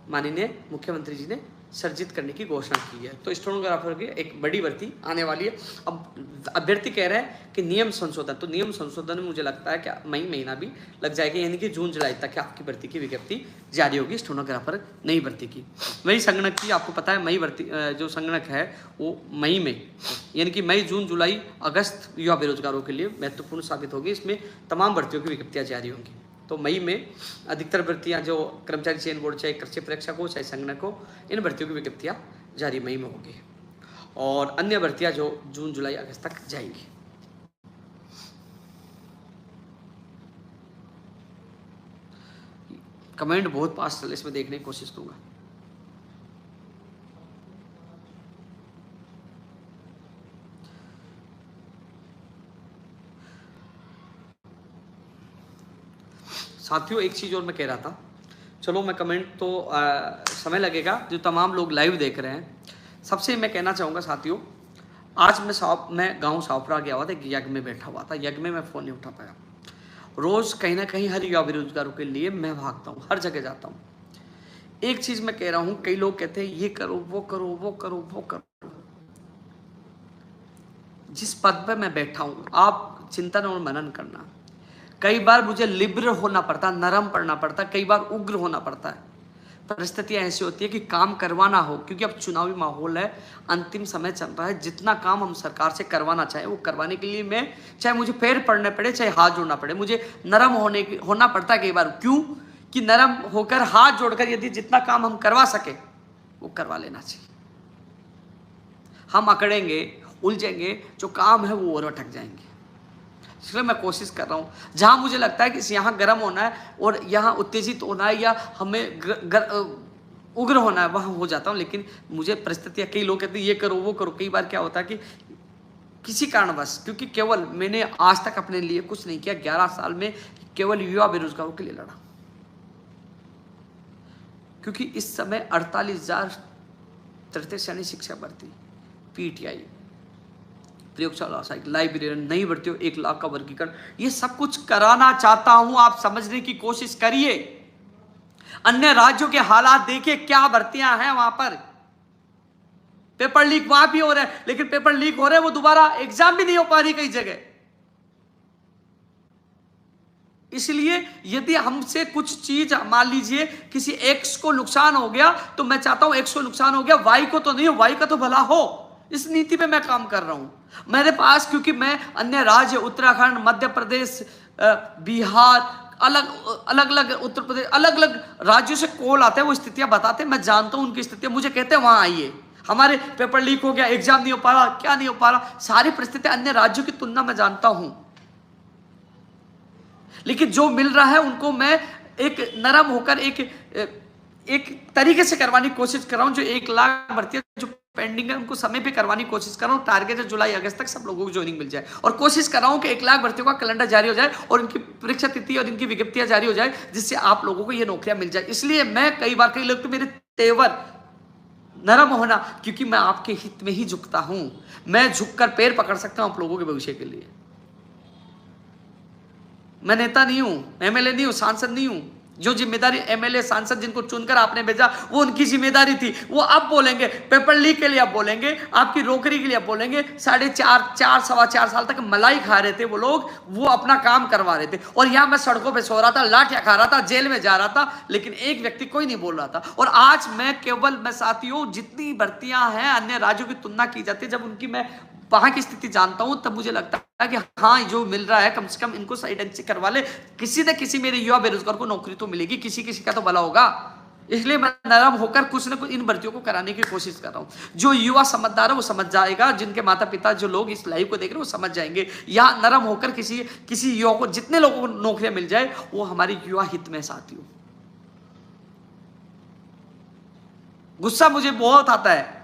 [SPEAKER 1] माननीय मुख्यमंत्री जी ने सर्जित करने की घोषणा की है। तो स्टेनोग्राफर की एक बड़ी भर्ती आने वाली है। अब अभ्यर्थी कह रहे हैं कि नियम संशोधन, तो नियम संशोधन में मुझे लगता है कि मई महीना भी लग जाएगा, यानी कि जून जुलाई तक आपकी भर्ती की विज्ञप्ति जारी होगी स्टेनोग्राफर नई भर्ती की। वही संगणक की आपको पता है, मई भर्ती जो संगणक है वो मई में, यानी कि मई जून जुलाई अगस्त युवा बेरोजगारों के लिए महत्वपूर्ण साबित होगी। इसमें तमाम भर्तियों की विज्ञप्तियाँ जारी होंगी। तो मई में अधिकतर भर्तियां जो कर्मचारी चयन बोर्ड, चाहे कृषि परीक्षक हो चाहे संगणक हो, इन भर्तियों की विज्ञप्तियां जारी मई में होगी। और अन्य भर्तियां जो जून जुलाई अगस्त तक जाएंगी। कमेंट बहुत पास चले, इसमें देखने की कोशिश करूंगा। साथियों एक चीज़ और मैं कह रहा था, चलो मैं कमेंट तो समय लगेगा, जो तमाम लोग लाइव देख रहे हैं, सबसे मैं कहना चाहूँगा साथियों, आज मैं गांव सावपुरा गया हुआ था, एक यज्ञ में बैठा हुआ था, यज्ञ में मैं फ़ोन नहीं उठा पाया। रोज़ कहीं ना कहीं हर युवा बेरोजगारों के लिए मैं भागता हूँ, हर जगह जाता हूँ। एक चीज़ मैं कह रहा हूँ, कई लोग कहते हैं ये करो वो करो वो करो वो करो। जिस पद पर मैं बैठा हूँ आप चिंतन और मनन करना। कई बार मुझे लिबरल होना पड़ता, नरम पड़ना पड़ता, कई बार उग्र होना पड़ता है। परिस्थितियां ऐसी होती है कि काम करवाना हो, क्योंकि अब चुनावी माहौल है, अंतिम समय चल रहा है, जितना काम हम सरकार से करवाना चाहें वो करवाने के लिए मैं, चाहे मुझे पैर पड़ने पड़े चाहे हाथ जोड़ना पड़े, मुझे नरम होना पड़ता है कई बार। क्यों कि नरम होकर हाथ जोड़कर यदि जितना काम हम करवा सके वो करवा लेना चाहिए। हम अकड़ेंगे, उलझेंगे, जो काम है वो और अटक जाएंगे। इसलिए मैं कोशिश कर रहा हूँ, जहाँ मुझे लगता है कि यहाँ गर्म होना है और यहाँ उत्तेजित होना है या हमें उग्र होना है, वहाँ हो जाता हूँ। लेकिन मुझे परिस्थितियाँ, कई लोग कहते हैं ये करो वो करो, कई बार क्या होता है कि किसी कारणवश, क्योंकि केवल मैंने आज तक अपने लिए कुछ नहीं किया, 11 साल में केवल युवा बेरोजगारों के लिए लड़ा, क्योंकि इस समय 48,000 तृतीय श्रेणी शिक्षा भर्ती, PTI, प्रयोगशाला, लाइब्रेरियन, नई भर्तियों, 1 लाख का वर्गीकरण, ये सब कुछ कराना चाहता हूं। आप समझने की कोशिश करिए, अन्य राज्यों के हालात देखिए, क्या भर्तियां हैं वहां पर। पेपर लीक वहां भी हो रहा है, लेकिन पेपर लीक हो रहे हैं वो दोबारा एग्जाम भी नहीं हो पा रही कई जगह। इसलिए यदि हमसे कुछ चीज, मान लीजिए किसी X को नुकसान हो गया, तो मैं चाहता हूं X को नुकसान हो गया, Y को तो नहीं हो, Y का तो भला हो। इस नीति पे मैं काम कर रहा हूं। मेरे पास, क्योंकि मैं अन्य राज्य, उत्तराखंड, मध्य प्रदेश, बिहार, अलग अलग उत्तर प्रदेश, अलग अलग राज्यों से कॉल आते हैं, वो स्थितियां बताते हैं, मैं जानता हूं उनकी स्थितियां। मुझे कहते हैं वहां आइए, हमारे पेपर लीक हो गया, एग्जाम नहीं हो पा रहा, क्या नहीं हो पा रहा, सारी परिस्थितियां अन्य राज्यों की तुलना में जानता हूं। लेकिन जो मिल रहा है उनको मैं एक नरम होकर एक तरीके से करवाने की कोशिश कर रहा हूं। जो 1 लाख भर्तियां जो पेंडिंग है उनको समय पे करवाने की कोशिश कर रहा हूं। टारगेट है जुलाई अगस्त तक सब लोगों को ज्वाइनिंग मिल जाए, और कोशिश कर रहा हूं कि 1 लाख भर्तियों का कैलेंडर जारी हो जाए और इनकी परीक्षा तिथि और इनकी विज्ञप्तियां जारी हो जाए, जिससे आप लोगों को ये नौकरियां मिल जाए। इसलिए मैं कई लोग तो मेरे तेवर नरम होना, क्योंकि मैं आपके हित में ही झुकता हूं। मैं झुककर पैर पकड़ सकता हूं आप लोगों के भविष्य के लिए। मैं नेता नहीं हूं, MLA नहीं हूं, सांसद नहीं हूं, जो जिम्मेदारी एमएलए सांसद जिनको चुनकर आपने भेजा वो उनकी जिम्मेदारी थी, वो अब बोलेंगे। पेपर लीक के लिए अब बोलेंगे, आपकी नौकरी के लिए अब बोलेंगे। 4.5 सवा 4 साल तक मलाई खा रहे थे वो लोग, वो अपना काम करवा रहे थे। और यहां मैं सड़कों पे सो रहा था, लाठियां खा रहा था, जेल में जा रहा था, लेकिन एक व्यक्ति कोई नहीं बोल रहा था। और आज मैं साथियों, जितनी भर्तियां हैं अन्य राज्यों की तुलना की जाती है, जब उनकी मैं वहां की स्थिति जानता हूं तब मुझे लगता है कि हाँ, जो मिल रहा है कम से कम इनको साइड एंड से करवा ले, किसी न किसी मेरे युवा बेरोजगार को नौकरी तो मिलेगी, किसी किसी का तो भला होगा। इसलिए मैं नरम होकर कुछ न कुछ इन भर्तियों को कराने की कोशिश कर रहा हूं। जो युवा समझदार है वो समझ जाएगा, जिनके माता पिता जो लोग इस लाइव को देख रहे हैं वो समझ जाएंगे। यहाँ नरम होकर किसी युवा को, जितने लोगों को नौकरियां मिल जाए वो हमारे युवा हित में साथियों। गुस्सा मुझे बहुत आता है।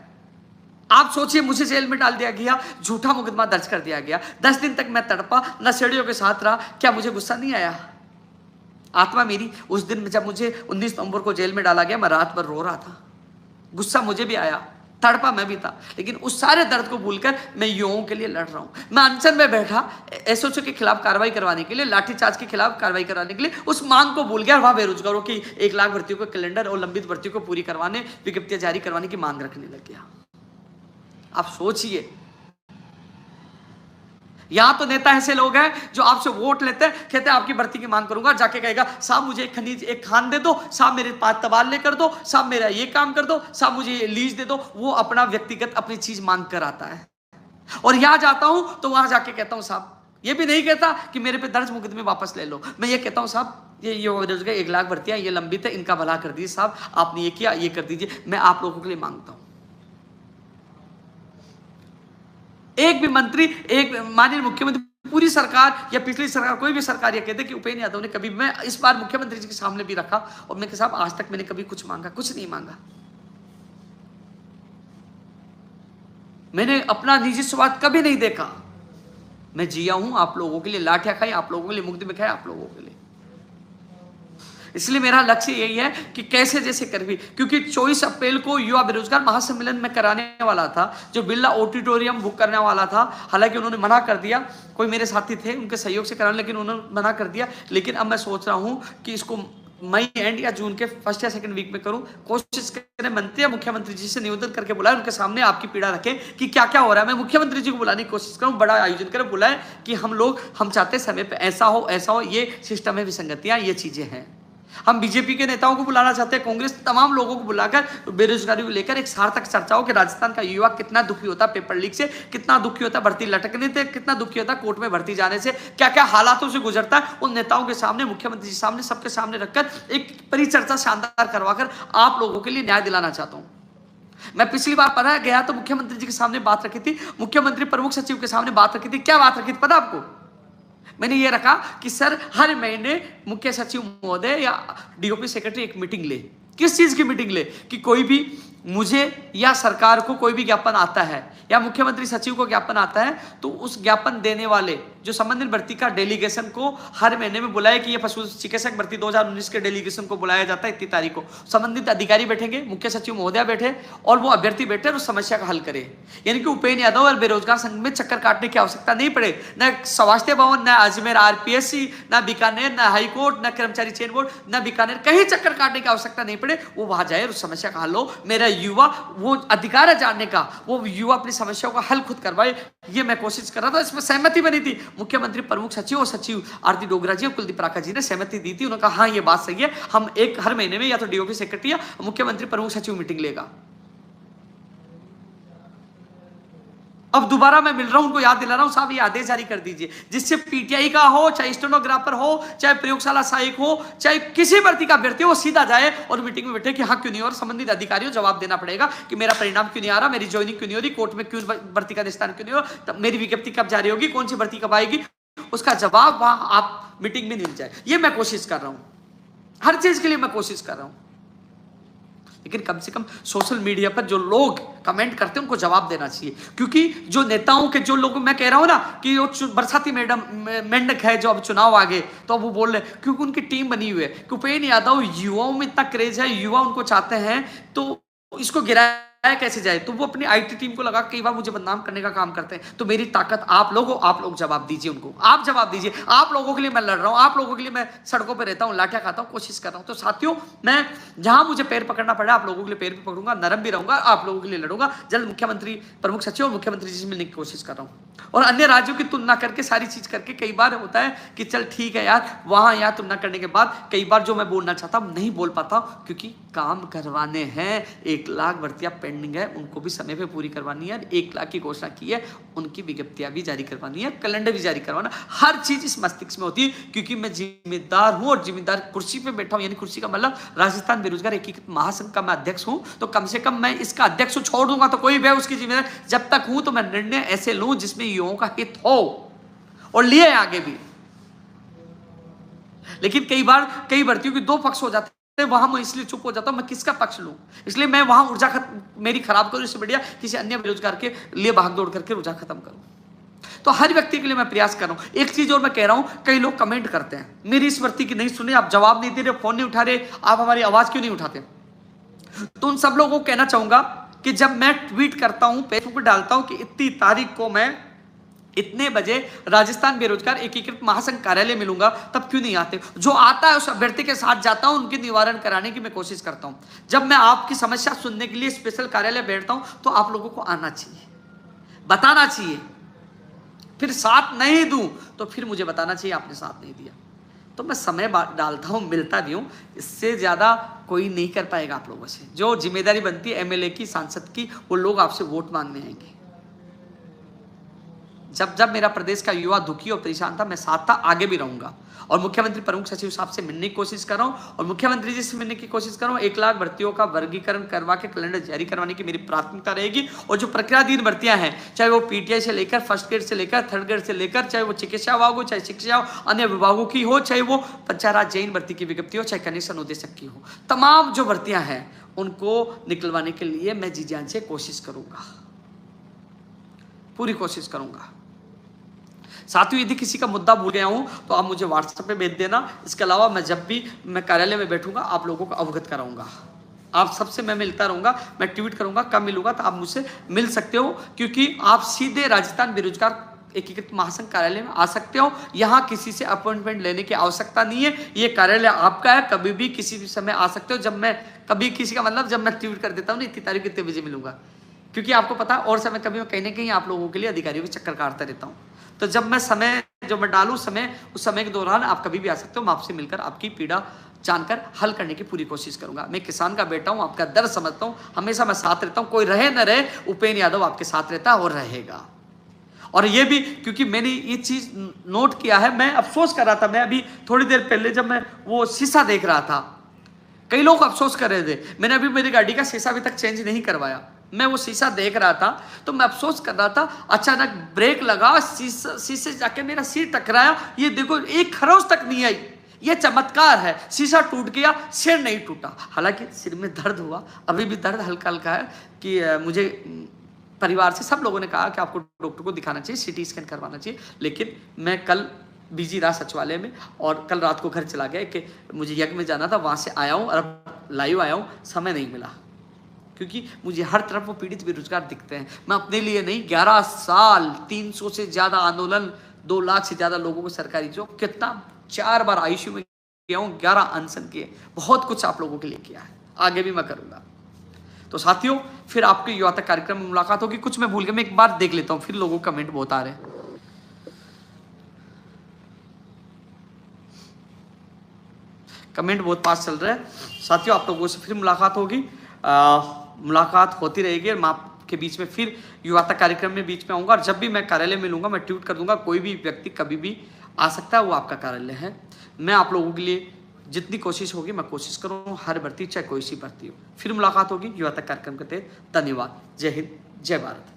[SPEAKER 1] आप सोचिए, मुझे जेल में डाल दिया गया, झूठा मुकदमा दर्ज कर दिया गया, 10 दिन तक मैं तड़पा, नशेड़ियों के साथ रहा, क्या मुझे गुस्सा नहीं आया? आत्मा मेरी उस दिन जब मुझे 19 नवंबर को जेल में डाला गया, मैं रात भर रो रहा था, गुस्सा मुझे भी आया, तड़पा मैं भी था, लेकिन उस सारे दर्द को भूलकर मैं युवाओं के लिए लड़ रहा हूं। मैं अनशन में बैठा एसओसी के खिलाफ कार्रवाई करवाने के लिए, लाठीचार्ज के खिलाफ कार्रवाई करवाने के लिए, उस मांग को भूल गया। वहां बेरोजगारों की 1 लाख भर्तियों को कैलेंडर और लंबित भर्तियों को पूरी करवाने, विज्ञप्तियां जारी करवाने की मांग रखने लग गया। आप सोचिए, यहां तो नेता ऐसे लोग हैं जो आपसे वोट लेते हैं, कहते हैं आपकी भर्ती की मांग करूंगा, जाके कहेगा साहब मुझे एक खनिज, एक खान दे दो, साहब मेरे 5 तबादले कर दो, साहब मेरा ये काम कर दो, साहब मुझे ये लीज दे दो। वो अपना व्यक्तिगत अपनी चीज मांग कर आता है। और यहां जाता हूं तो वहां जाके कहता हूं साहब, ये भी नहीं कहता कि मेरे पे दर्ज मुकदमे वापस ले लो, मैं ये कहता हूं साहब ये 1 लाख भर्तियां ये लंबित है, इनका भला कर दीजिए साहब, आपने ये किया, ये कर दीजिए, मैं आप लोगों के लिए मांगता हूं। एक भी मंत्री, एक माननीय मुख्यमंत्री, पूरी सरकार या पिछली सरकार, कोई भी सरकार ये कहते कि उपेंद्र यादव ने कभी, मैं इस बार मुख्यमंत्री जी के सामने भी रखा और मैं साहब आज तक मैंने कभी कुछ मांगा? कुछ नहीं मांगा। मैंने अपना निजी स्वार्थ कभी नहीं देखा। मैं जिया हूं आप लोगों के लिए, लाठियां खाई आप लोगों के लिए, मुकदमे खाए आप लोगों के लिए। इसलिए मेरा लक्ष्य यही है कि कैसे जैसे कर भी, क्योंकि 24 अप्रैल को युवा बेरोजगार महासम्मेलन में कराने वाला था, जो बिरला ऑडिटोरियम बुक करने वाला था। हालांकि उन्होंने मना कर दिया, कोई मेरे साथी थे उनके सहयोग से कराने, लेकिन उन्होंने मना कर दिया। लेकिन अब मैं सोच रहा हूं कि इसको मई एंड या जून के फर्स्ट या सेकंड वीक में करूं। कोशिश करें, मंत्री या मुख्यमंत्री जी से निवेदन करके बुलाए, उनके सामने आपकी पीड़ा रखें कि क्या क्या हो रहा है। मैं मुख्यमंत्री जी को बुलाने की कोशिश करूं, बड़ा आयोजन करें, बुलाएं कि हम चाहते समय पे ऐसा हो, ये सिस्टम में विसंगतियां, ये चीजें हैं। हम बीजेपी के नेताओं को बुलाना चाहते हैं, कांग्रेस तमाम लोगों को बुलाकर बेरोजगारी को लेकर एक सार्थक चर्चा हो कि राजस्थान का युवा कितना दुखी होता पेपर लीक से, कितना दुखी होता भर्ती लटकने से, कितना दुखी होता कोर्ट में भर्ती जाने से, क्या क्या हालातों से गुजरता है। उन नेताओं के सामने, मुख्यमंत्री जी सामने, सबके सामने रखकर एक परिचर्चा शानदार करवाकर आप लोगों के लिए न्याय दिलाना चाहता हूं। मैं पिछली बार पता गया तो मुख्यमंत्री जी के सामने बात रखी थी, मुख्यमंत्री प्रमुख सचिव के सामने बात रखी थी। क्या बात रखी थी पता आपको? मैंने ये रखा कि सर हर महीने मुख्य सचिव महोदय या डीओपी सेक्रेटरी एक मीटिंग ले। किस चीज की मीटिंग ले? कि कोई भी मुझे या सरकार को कोई भी ज्ञापन आता है या मुख्यमंत्री सचिव को ज्ञापन आता है तो उस ज्ञापन देने वाले जो संबंधित भर्ती का डेलीगेशन को हर महीने में बुलाए कि ये पशु चिकित्सक भर्ती 2019 के डेलीगेशन को बुलाया जाता है इतनी तारीख को। संबंधित अधिकारी बैठेंगे, मुख्य सचिव महोदय बैठे और वो अभ्यर्थी बैठे और उस समस्या का हल करे। यानी कि उपेंद्र यादव और बेरोजगार संघ में चक्कर काटने की आवश्यकता नहीं पड़े। न स्वास्थ्य भवन, न अजमेर आरपीएससी, न बीकानेर, न हाईकोर्ट, न कर्मचारी चयन बोर्ड, न बीकानेर, कहीं चक्कर काटने की आवश्यकता नहीं पड़े। वो वहां जाए और उस समस्या का हल हो। मेरा युवा वो अधिकार है जानने का, वो युवा अपनी समस्याओं का हल खुद करवाए, ये मैं कोशिश कर रहा था। इसमें सहमति बनी थी, मुख्यमंत्री प्रमुख सचिव और सचिव आरती डोगरा जी और कुलदीप राका जी ने सहमति दी थी। उन्होंने कहा हाँ ये बात सही है, हम एक हर महीने में या तो डीओपी सेक्रेटरी या मुख्यमंत्री प्रमुख सचिव मीटिंग लेगा। अब दोबारा मैं मिल रहा हूं, उनको याद दिला रहा हूं, साहब ये आदेश जारी कर दीजिए जिससे पीटीआई का हो, चाहे स्टेनोग्राफर हो, चाहे प्रयोगशाला सहायक हो, चाहे किसी भर्ती का अभ्यर्थी हो, सीधा जाए और मीटिंग में बैठे कि हाँ क्यों नहीं, और संबंधित अधिकारियों जवाब देना पड़ेगा कि मेरा परिणाम क्यों नहीं आ रहा, मेरी ज्वाइनिंग क्यों नहीं हो रही, कोर्ट में क्यों भर्ती का निस्तारण क्यों नहीं हो रहा, मेरी विज्ञप्ति कब जारी होगी, कौन सी भर्ती कब आएगी, उसका जवाब वहां आप मीटिंग में मिल जाए। ये मैं कोशिश कर रहा हूं, हर चीज के लिए मैं कोशिश कर रहा हूं। लेकिन कम से कम सोशल मीडिया पर जो लोग कमेंट करते हैं उनको जवाब देना चाहिए, क्योंकि जो नेताओं के जो लोग, मैं कह रहा हूं ना कि वो बरसाती मेंढक है जो अब चुनाव आ गए तो अब वो बोल रहे हैं, क्योंकि उनकी टीम बनी हुई है। उपेंद्र यादव युवाओं में इतना क्रेज है, युवा उनको चाहते हैं, तो इसको गिराया कैसे जाए, तो वो अपनी आईटी टीम को लगा कई बार मुझे बदनाम करने का काम करते हैं। तो मेरी ताकत आप लोग हो, आप लोग जवाब दीजिए उनको, आप जवाब दीजिए। आप लोगों के लिए मैं लड़ रहा हूं, आप लोगों के लिए मैं सड़कों पर रहता हूं, लाठियां खाता हूं, कोशिश कर रहा हूं। तो साथियों, मैं जहां मुझे पैर पकड़ना पड़ा आप लोगों के लिए पैर भी पकड़ूंगा, नरम भी रहूंगा, आप लोगों के लिए लड़ूंगा। जल्द मुख्यमंत्री, प्रमुख सचिव और मुख्यमंत्री जी से मिलने की कोशिश कर रहा हूं, और अन्य राज्यों की तुलना करके सारी चीज करके कई बार होता है कि चल ठीक है यार, वहां यहाँ तुलना करने के बाद कई बार जो मैं बोलना चाहता हूं नहीं बोल पाता, क्योंकि काम करवाने हैं। 1 लाख भर्तियां पेंडिंग है, उनको भी समय पे पूरी करवानी है। 1 लाख की घोषणा की है, उनकी विज्ञप्तियां भी जारी करवानी है, कैलेंडर भी जारी करवाना। हर चीज इस मस्तिष्क में होती है, क्योंकि मैं जिम्मेदार हूं, और जिम्मेदार कुर्सी पे बैठा हूं, यानी कुर्सी का मतलब राजस्थान बेरोजगार एकीकृत महासंघ का मैं अध्यक्ष हूं। तो कम से कम मैं इसका अध्यक्ष छोड़ दूंगा तो कोई भी उसकी जिम्मेदार, जब तक हूं तो मैं निर्णय ऐसे लूं जिसमें युवाओं का हित हो, और लिए आगे भी। लेकिन कई बार कई भर्तियों की 2 पक्ष हो जाते हैं, वहां मैं इसलिए चुप हो जाता हूं, मैं किसका पक्ष लूं, इसलिए मैं वहां ऊर्जा मेरी खराब करूं, इससे बढ़िया किसी अन्य बेरोजगार के लिए भागदौड़ करके ऊर्जा खत्म करूं। तो हर व्यक्ति के लिए मैं प्रयास कर रहा हूं। एक चीज और मैं कह रहा हूं, कई लोग कमेंट करते हैं मेरी इस भर्ती की नहीं सुने, आप जवाब नहीं दे रहे, फोन नहीं उठा रहे, आप हमारी आवाज क्यों नहीं उठाते। तो उन सब लोगों को कहना चाहूंगा कि जब मैं ट्वीट करता हूं, फेसबुक पर डालता हूं कि इतनी तारीख को मैं इतने बजे राजस्थान बेरोजगार एकीकृत महासंघ कार्यालय मिलूंगा, तब क्यों नहीं आते। जो आता है उस अभ्यर्थी के साथ जाता हूं, उनके निवारण कराने की मैं कोशिश करता हूं। जब मैं आपकी समस्या सुनने के लिए स्पेशल कार्यालय बैठता हूं, तो आप लोगों को आना चाहिए, बताना चाहिए। फिर साथ नहीं दूं तो फिर मुझे बताना चाहिए आपने साथ नहीं दिया। तो मैं समय डालता हूं, मिलता भी हूं, इससे ज्यादा कोई नहीं कर पाएगा आप लोगों से। जो जिम्मेदारी बनती है एमएलए की, सांसद की, वो लोग आपसे वोट मांगने आएंगे। जब मेरा प्रदेश का युवा दुखी और परेशान था, मैं साथ था, आगे भी रहूंगा। और मुख्यमंत्री प्रमुख सचिव साहब से मिलने की कोशिश कर रहा हूं, और मुख्यमंत्री जी से मिलने की कोशिश कर रहा हूं। 1 लाख भर्तियों का वर्गीकरण करवा के कैलेंडर जारी करवाने की मेरी प्राथमिकता रहेगी। और जो प्रक्रियाधीन भर्तियां हैं, चाहे वो पीटीआई से लेकर, फर्स्ट ग्रेड से लेकर, थर्ड ग्रेड से लेकर, चाहे वो चिकित्सा विभाग हो, चाहे शिक्षा अन्य विभागों की हो, चाहे वो पंचायत राज जैन भर्ती की विज्ञप्ति हो, चाहे कनेक्शन उद्देश्य की हो, तमाम जो भर्तियां हैं उनको निकलवाने के लिए मैं जी जान से कोशिश करूंगा, पूरी कोशिश करूंगा। साथियों, यदि किसी का मुद्दा भूल गया हूं तो आप मुझे व्हाट्सएप पे भेज देना। इसके अलावा मैं जब भी मैं कार्यालय में बैठूंगा आप लोगों को अवगत कराऊंगा। आप सबसे मैं मिलता रहूंगा, मैं ट्वीट करूंगा, कब मिलूंगा तो आप मुझसे मिल सकते हो, क्योंकि आप सीधे राजस्थान बेरोजगार एकीकृत महासंघ कार्यालय में आ सकते हो। यहाँ किसी से अपॉइंटमेंट लेने की आवश्यकता नहीं है, ये कार्यालय आपका है, कभी भी किसी भी समय आ सकते हो। जब मैं कभी किसी का मतलब जब मैं ट्वीट कर देता हूँ ना, इतनी तारीख इतने बजे मिलूंगा, क्योंकि आपको पता है और समय कभी मैं कहीं ना कहीं आप लोगों के लिए अधिकारियों के चक्कर काटता रहता हूँ। तो जब मैं समय जो मैं डालूं समय, उस समय के दौरान आप कभी भी आ सकते हो। मैं आपसे मिलकर आपकी पीड़ा जानकर हल करने की पूरी कोशिश करूंगा। मैं किसान का बेटा हूं, आपका दर्द समझता हूं, हमेशा मैं साथ रहता हूं। कोई रहे न रहे, उपेंद्र यादव आपके साथ रहता है और रहेगा। और ये भी क्योंकि मैंने ये चीज नोट किया है, मैं अफसोस कर रहा था, मैं अभी थोड़ी देर पहले जब मैं वो शीशा देख रहा था, कई लोग अफसोस कर रहे थे, मैंने अभी मेरी गाड़ी का शीशा अभी तक चेंज नहीं करवाया। मैं वो शीशा देख रहा था तो मैं अफसोस कर रहा था, अचानक ब्रेक लगा, शीशे जाके मेरा सिर टकराया, ये देखो 1 खरोंच तक नहीं आई। ये चमत्कार है, शीशा टूट गया, सिर नहीं टूटा। हालांकि सिर में दर्द हुआ, अभी भी दर्द हल्का हल्का है कि मुझे परिवार से सब लोगों ने कहा कि आपको डॉक्टर को दिखाना चाहिए, सीटी स्कैन करवाना चाहिए। लेकिन मैं कल बिजी रहा सचिवालय में, और कल रात को घर चला गया कि मुझे यज्ञ में जाना था, वहां से आया हूँ और अब लाइव आया हूँ, समय नहीं मिला, क्योंकि मुझे हर तरफ वो पीड़ित बेरोजगार दिखते हैं। मैं अपने लिए नहीं, 11 साल 300 से ज्यादा आंदोलन, 2 लाख से ज्यादा लोगों को सरकारी जो कितना 4 बार आईसीयू में गया हूँ, 11 अनशन किए, बहुत कुछ आप लोगों के लिए किया है, आगे भी मैं करूंगा। तो साथियों, फिर आपके युवा तक कार्यक्रम में मुलाकात होगी। कुछ मैं भूल गया, मैं एक बार देख लेता हूँ, फिर लोगों के कमेंट बहुत आ रहे हैं। कमेंट बहुत पास चल रहा है। साथियों, आप लोगों से फिर मुलाकात होगी, मुलाकात होती रहेगी। मैं आपके बीच में फिर युवा तक कार्यक्रम में बीच में आऊँगा, और जब भी मैं कार्यालय मिलूंगा मैं ट्वीट कर दूंगा। कोई भी व्यक्ति कभी भी आ सकता है, वो आपका कार्यालय है। मैं आप लोगों के लिए जितनी कोशिश होगी मैं कोशिश करूँ, हर भर्ती चाहे कोई सी भर्ती हो। फिर मुलाकात होगी युवा तक कार्यक्रम के तहत। धन्यवाद। जय हिंद, जय भारत।